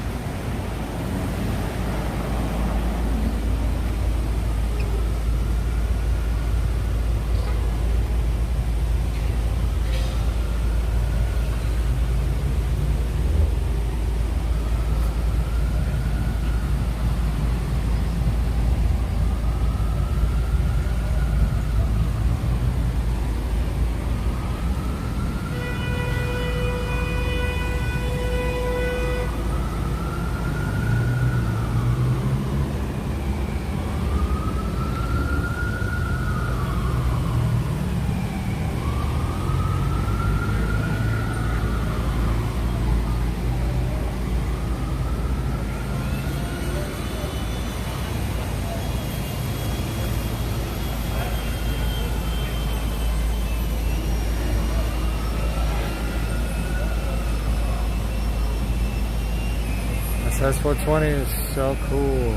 That's 420 is so cool.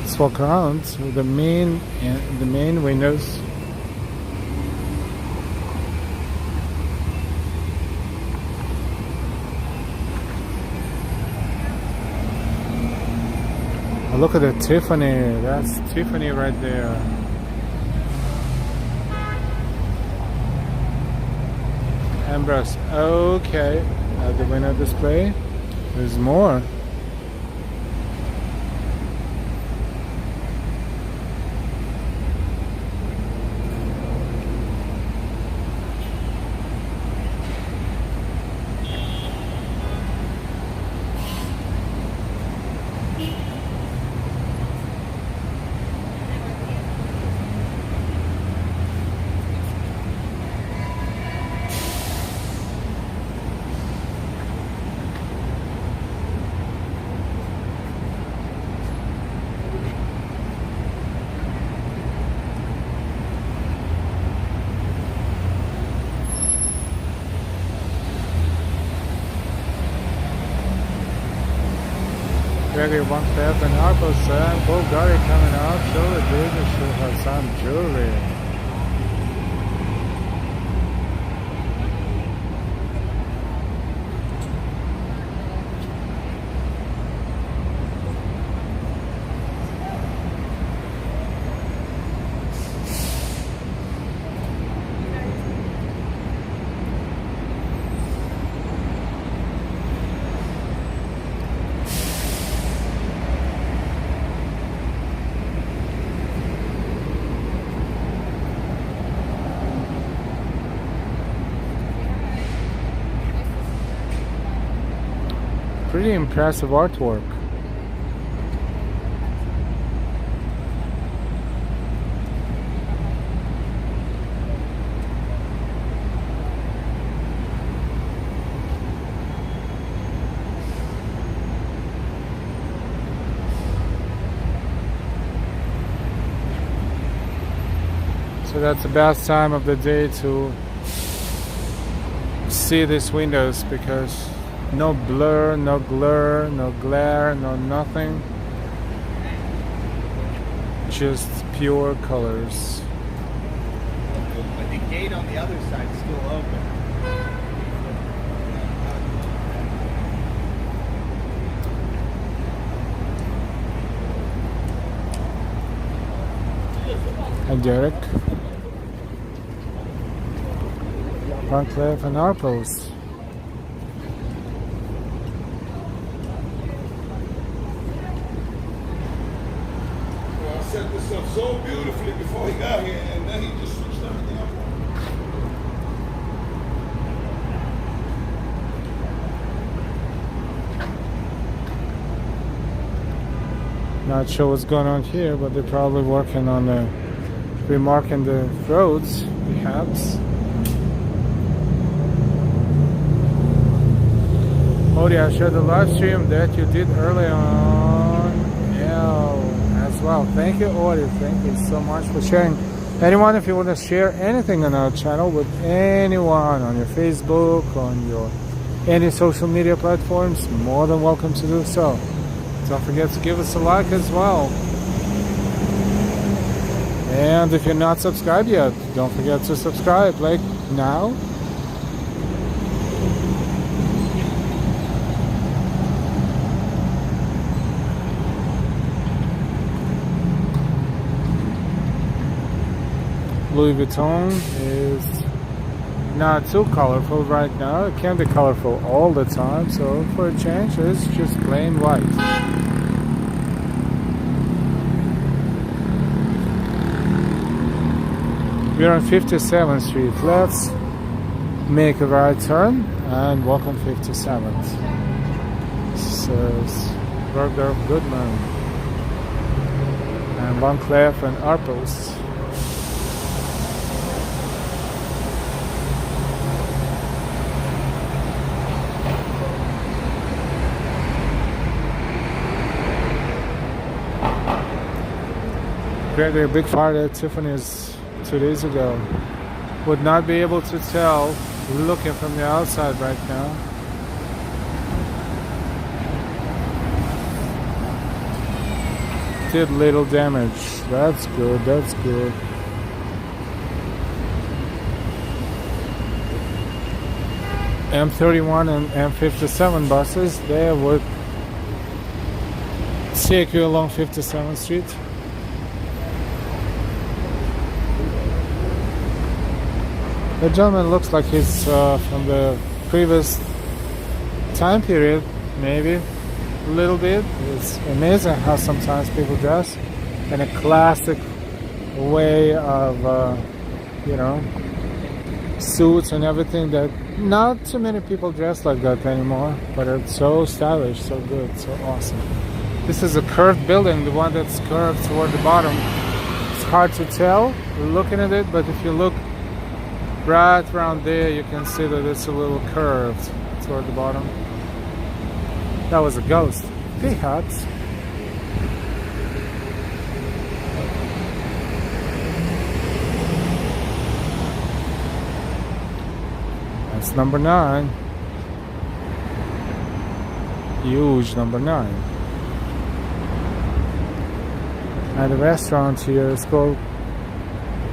Let's walk around to the main windows. Oh, look at the Tiffany. That's Tiffany right there. Ambrose. Okay. At the window display. There's more. Gregory One Step and Harpo said, Bulgari coming out, show the business should have some jewelry. Pretty impressive artwork. So that's the best time of the day to see these windows because no blur, no glare, no glare, no nothing. Just pure colors. But the gate on the other side is still open. Hi Derek. Parkliff and Arpos. Set this up so beautifully before he got here, and then he just switched everything up. Not sure what's going on here, but they're probably working on remarking the roads, perhaps. Oh yeah, share the live stream that you did early on. Yeah. As well. Thank you, Audie. Thank you so much for sharing. Anyone, if you want to share anything on our channel with anyone on your Facebook, on your any social media platforms, more than welcome to do so. Don't forget to give us a like as well. And if you're not subscribed yet, don't forget to subscribe. Like now. Louis Vuitton is not too colorful right now. It can be colorful all the time, so for a change it's just plain white. We're on 57th Street. Let's make a right turn and walk on 57th. This is Bergdorf Goodman and Van Cleef and Arpels. Gregory, big fire at Tiffany's 2 days ago. Would not be able to tell looking from the outside right now. did little damage. That's good, that's good. M31 and M57 buses, they would take you along 57th Street. The gentleman looks like he's from the previous time period, maybe a little bit. It's amazing how sometimes people dress in a classic way of, you know, suits and everything that not too many people dress like that anymore, but it's so stylish, so good, so awesome. This is a curved building, the one that's curved toward the bottom. It's hard to tell looking at it, but if you look right around there, you can see that it's a little curved toward the bottom. That was a ghost. Perhaps. That's number 9. Huge number 9. And the restaurant here is called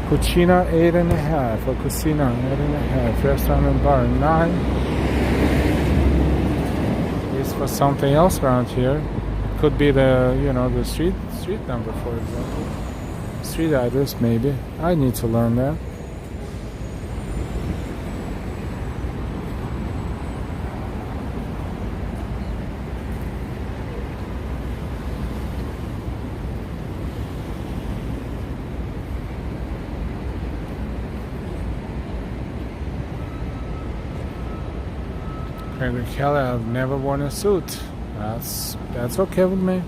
Cucina 8.5 or Cucina 8.5 Restaurant and Bar 9 is for something else around here. Could be the, you know, the street number, for example. Street address maybe. I need to learn that. Kelly, I've never worn a suit. That's okay with me.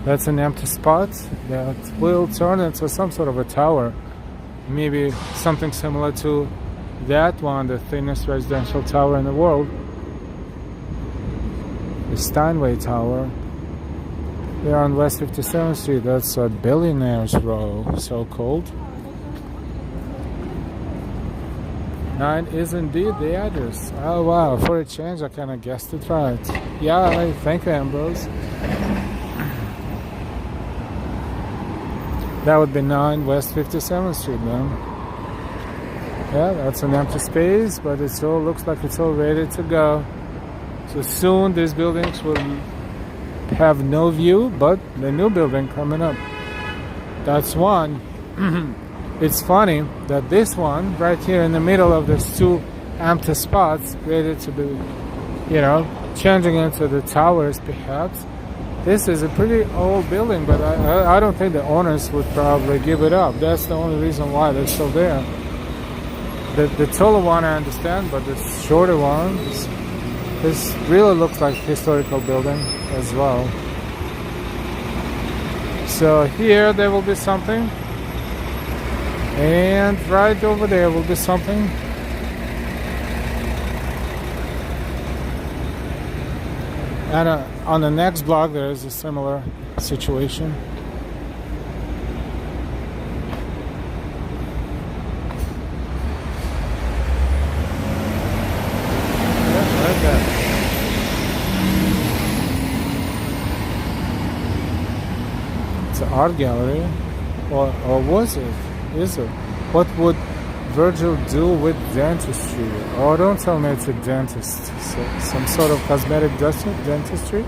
That's an empty spot that will turn into some sort of a tower. Maybe something similar to that one, the thinnest residential tower in the world. The Steinway Tower. They're on West 57th Street. That's a billionaire's row, so called. 9 is indeed the address. Oh wow, for a change I kind of guessed it right. Yeah, thank you, Ambrose. That would be 9 West 57th Street then. Yeah, that's an empty space, but it all looks like it's all ready to go. So soon these buildings will have no view, but the new building coming up. That's one. It's funny that this one, right here in the middle of these two empty spots, ready to be, you know, changing into the towers perhaps. This is a pretty old building, but I don't think the owners would probably give it up. That's the only reason why they're still there. The taller one I understand, but the shorter one, this really looks like a historical building as well. So here there will be something. And right over there will be something. And on the next block there is a similar situation. Yeah, right there. It's an art gallery. Or was it? Is it? What would Virgil do with dentistry? Oh, don't tell me it's a dentist. So, some sort of cosmetic dentistry?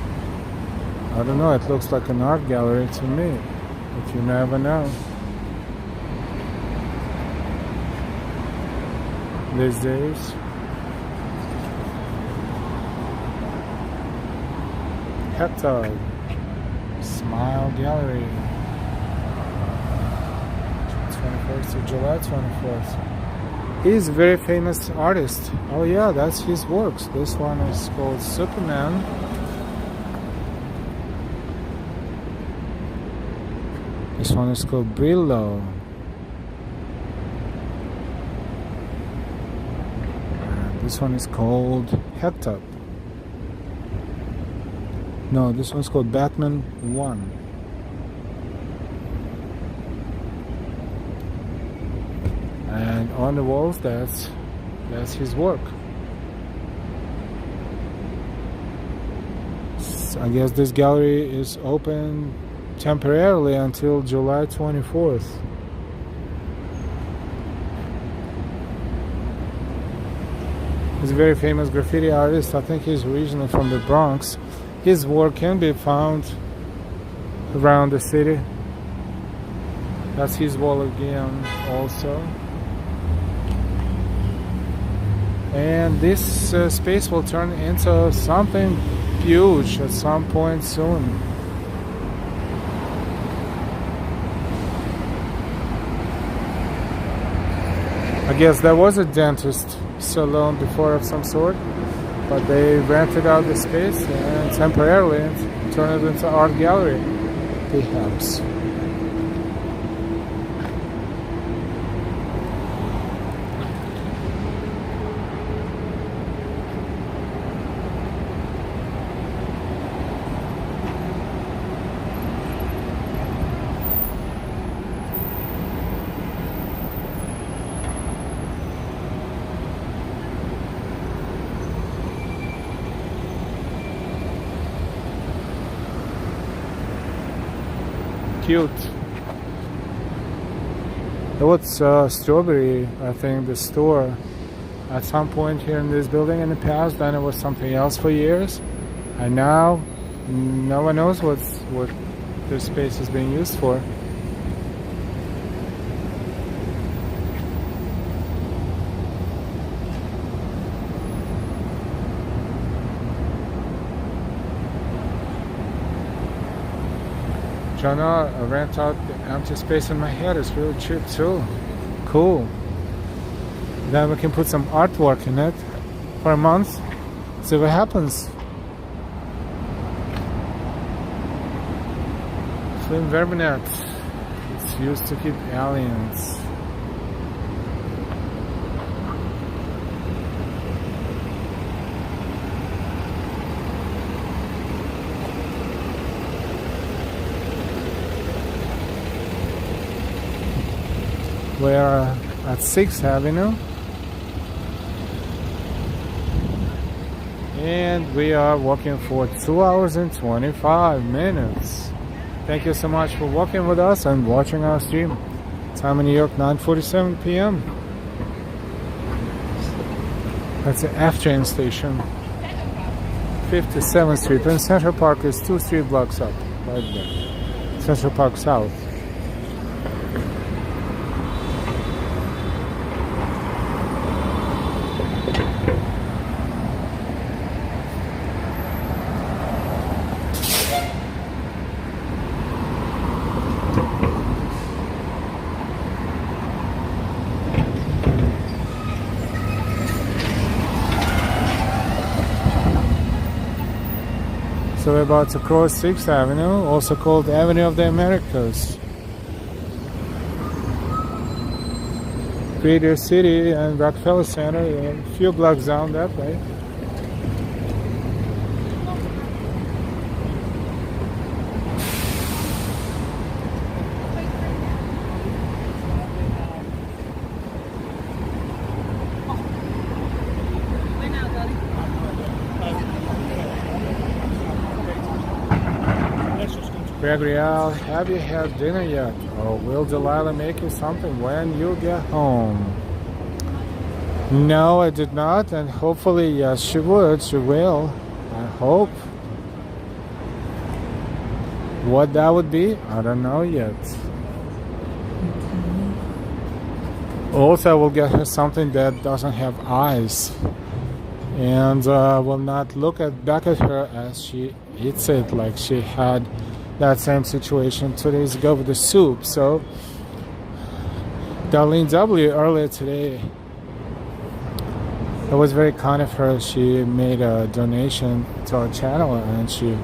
I don't know. It looks like an art gallery to me. But you never know. These days. Heptide. Smile Gallery. 21st of July 24th. He's a very famous artist. Oh yeah, that's his works. This one is called Superman. This one is called Brillo. And this one is called Hector. No, this one's called Batman 1. And on the walls, that's his work. So I guess this gallery is open temporarily until July 24th. He's a very famous graffiti artist. I think he's originally from the Bronx. His work can be found around the city. That's his wall again also. And this space will turn into something huge at some point soon. I guess there was a dentist salon before of some sort, but they rented out the space and temporarily turned it into art gallery, perhaps. Cute. There was Strawberry, I think, the store at some point here in this building in the past. Then it was something else for years, and now no one knows what this space is being used for. Trying to rent out the empty space in my head. It's really cheap too. Cool. Then we can put some artwork in it for a month. See what happens. Flame verbenet. It's used to keep aliens. We are at 6th Avenue and we are walking for 2 hours and 25 minutes. Thank you so much for walking with us and watching our stream. Time in New York, 9:47 p.m. That's the F train station, 57th Street, and Central Park is 2 street blocks up, right there. Central Park South. So we're about to cross 6th Avenue, also called Avenue of the Americas. Greater City and Rockefeller Center, a few blocks down that way. Gregory Al, have you had dinner yet? Or will Delilah make you something when you get home? No, I did not, and hopefully, yes, she would. She will. I hope. What that would be, I don't know yet. Also, I will get her something that doesn't have eyes, and will not look back at her as she eats it, like she had that same situation 2 days ago with the soup. So Darlene W earlier today, it was very kind of her. She made a donation to our channel and she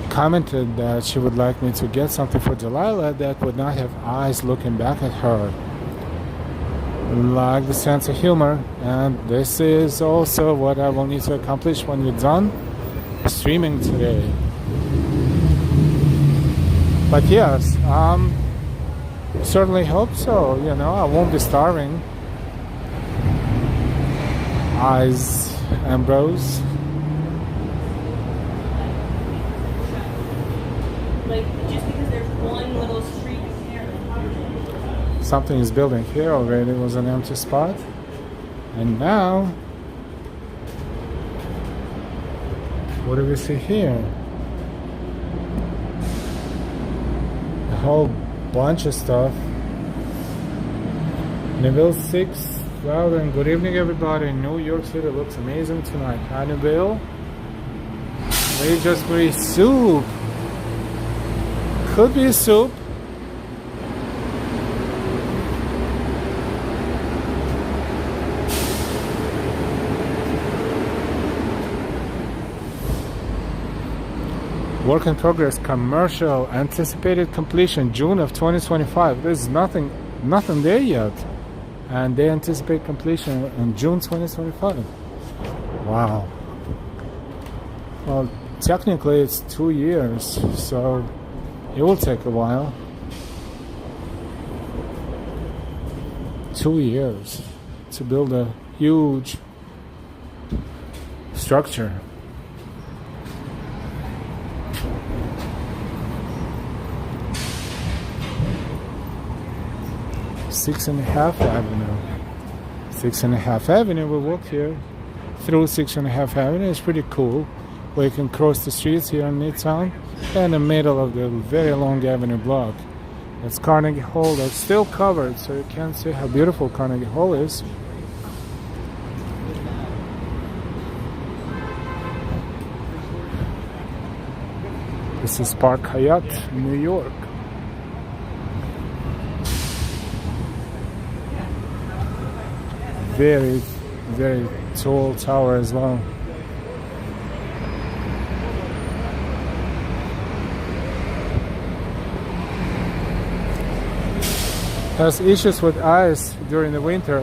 commented that she would like me to get something for Delilah that would not have eyes looking back at her, like the sense of humor. And this is also what I will need to accomplish when we're done streaming today. But yes, certainly hope so. You know, I won't be starving. Eyes, Ambrose. like just because there's one little street here. Something is building here already. It was an empty spot. And now, what do we see here? A whole bunch of stuff. Neville 6. Well then, good evening everybody. New York City looks amazing tonight. Hi Neville. We just made soup. Could be soup. Work in progress, commercial, anticipated completion, June of 2025. There's nothing there yet. And they anticipate completion in June 2025. Wow. Well, technically it's 2 years, so it will take a while. 2 years to build a huge structure. 6.5 Avenue. 6.5 Avenue, we walk here through 6.5 Avenue. It's pretty cool. Where you can cross the streets here in Midtown in the middle of the very long avenue block. It's Carnegie Hall. That's still covered, so you can see how beautiful Carnegie Hall is. This is Park Hyatt, New York. Very, very tall tower as well. Has issues with ice during the winter.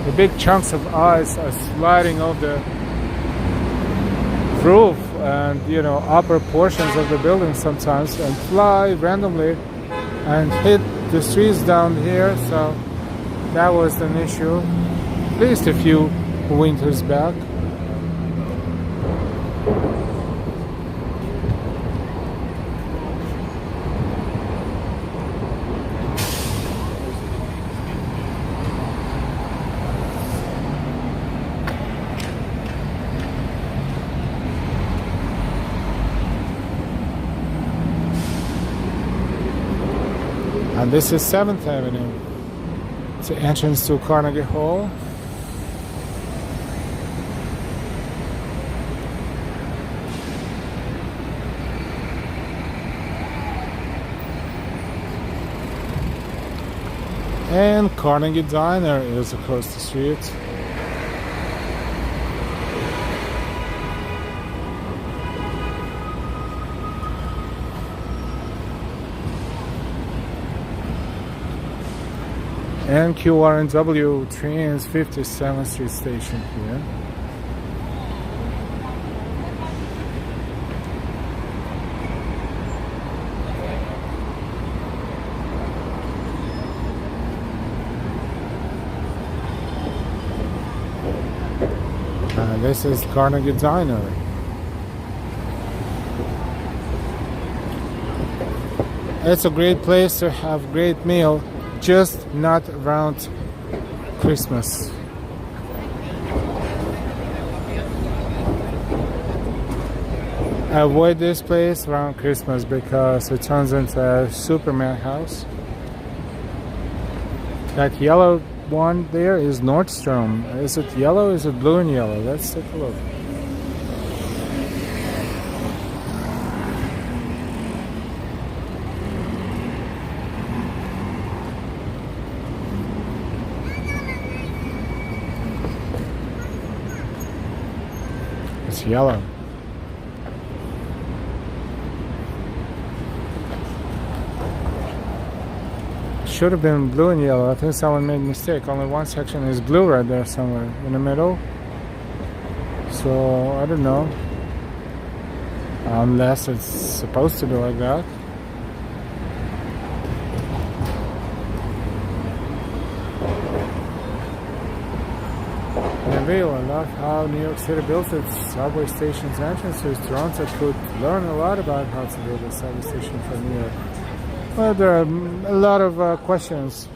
The big chunks of ice are sliding off the roof and upper portions of the building sometimes and fly randomly and hit the streets down here. So that was an issue at least a few winters back. And this is 7th Avenue. It's the entrance to Carnegie Hall. And Carnegie Diner is across the street. And QRNW trains 57th Street station here. This is Carnegie Diner. It's a great place to have great meal, just not around Christmas. Avoid this place around Christmas because it turns into a Superman house. That yellow one there is Nordstrom. Is it yellow? Is it blue and yellow? Let's take a look. It's yellow. Should have been blue and yellow. I think someone made a mistake. Only one section is blue right there somewhere in the middle. So I don't know. Unless it's supposed to be like that. Neville, I love how New York City builds its subway stations entrances. Toronto could learn a lot about how to build a subway station for New York. Well, there are a lot of questions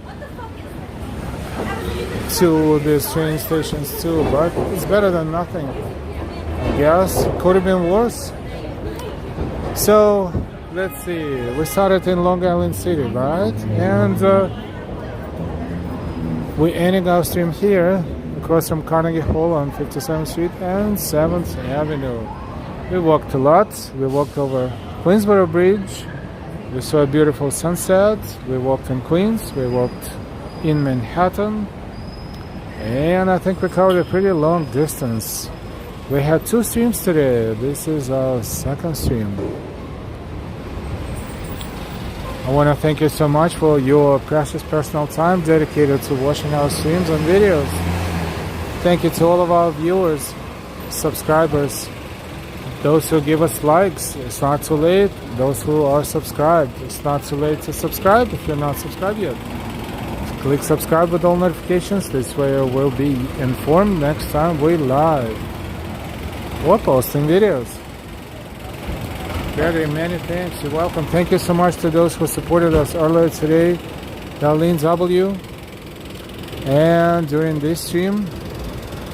to these train stations too, but it's better than nothing. I guess it could have been worse. So let's see. We started in Long Island City, right? And we're ending our stream here across from Carnegie Hall on 57th Street and 7th Avenue. We walked a lot. We walked over Queensboro Bridge. We saw a beautiful sunset. We walked in Queens. We walked in Manhattan. And I think we covered a pretty long distance. We had 2 streams today. This is our second stream. I want to thank you so much for your precious personal time dedicated to watching our streams and videos. Thank you to all of our viewers, subscribers, those who give us likes. It's not too late. Those who are subscribed, it's not too late to subscribe if you're not subscribed yet. Click subscribe with all notifications. This way you will be informed next time we live or posting videos. Very many thanks. You're welcome. Thank you so much to those who supported us earlier today. Darlene W. And during this stream,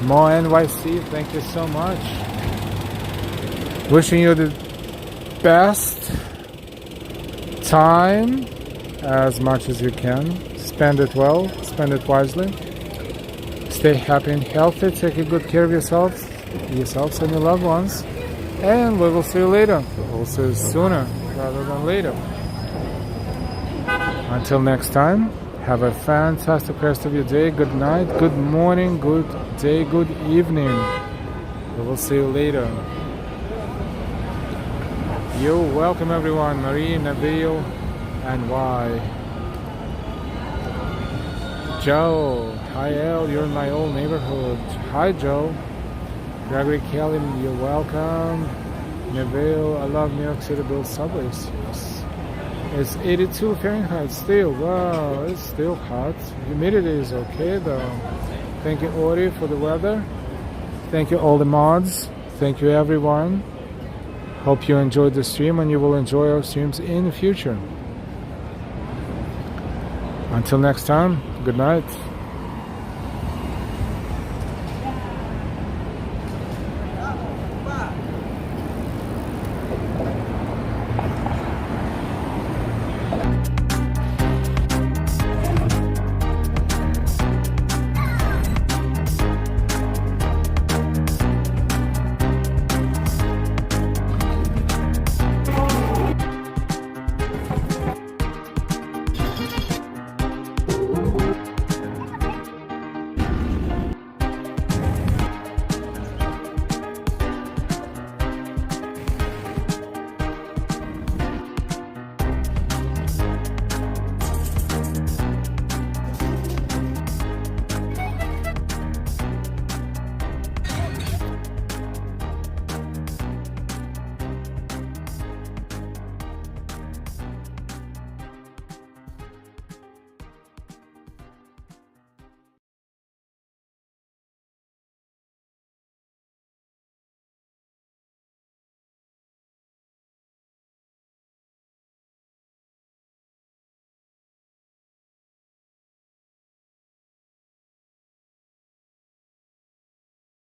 Mo NYC. Thank you so much. Wishing you the best time as much as you can. Spend it well. Spend it wisely. Stay happy and healthy. Take good care of yourselves and your loved ones. And we will see you later. We'll see you sooner rather than later. Until next time, have a fantastic rest of your day. Good night, good morning, good day, good evening. We will see you later. You're welcome, everyone. Marie, Nabil, and Y. Joe. Hi, El. You're in my old neighborhood. Hi, Joe. Gregory Kelly, you're welcome. Neville, I love New York City built subways. Yes. It's 82 Fahrenheit still. Wow, it's still hot. Humidity is okay though. Thank you, Ori, for the weather. Thank you, all the mods. Thank you, everyone. Hope you enjoyed the stream and you will enjoy our streams in the future. Until next time, good night.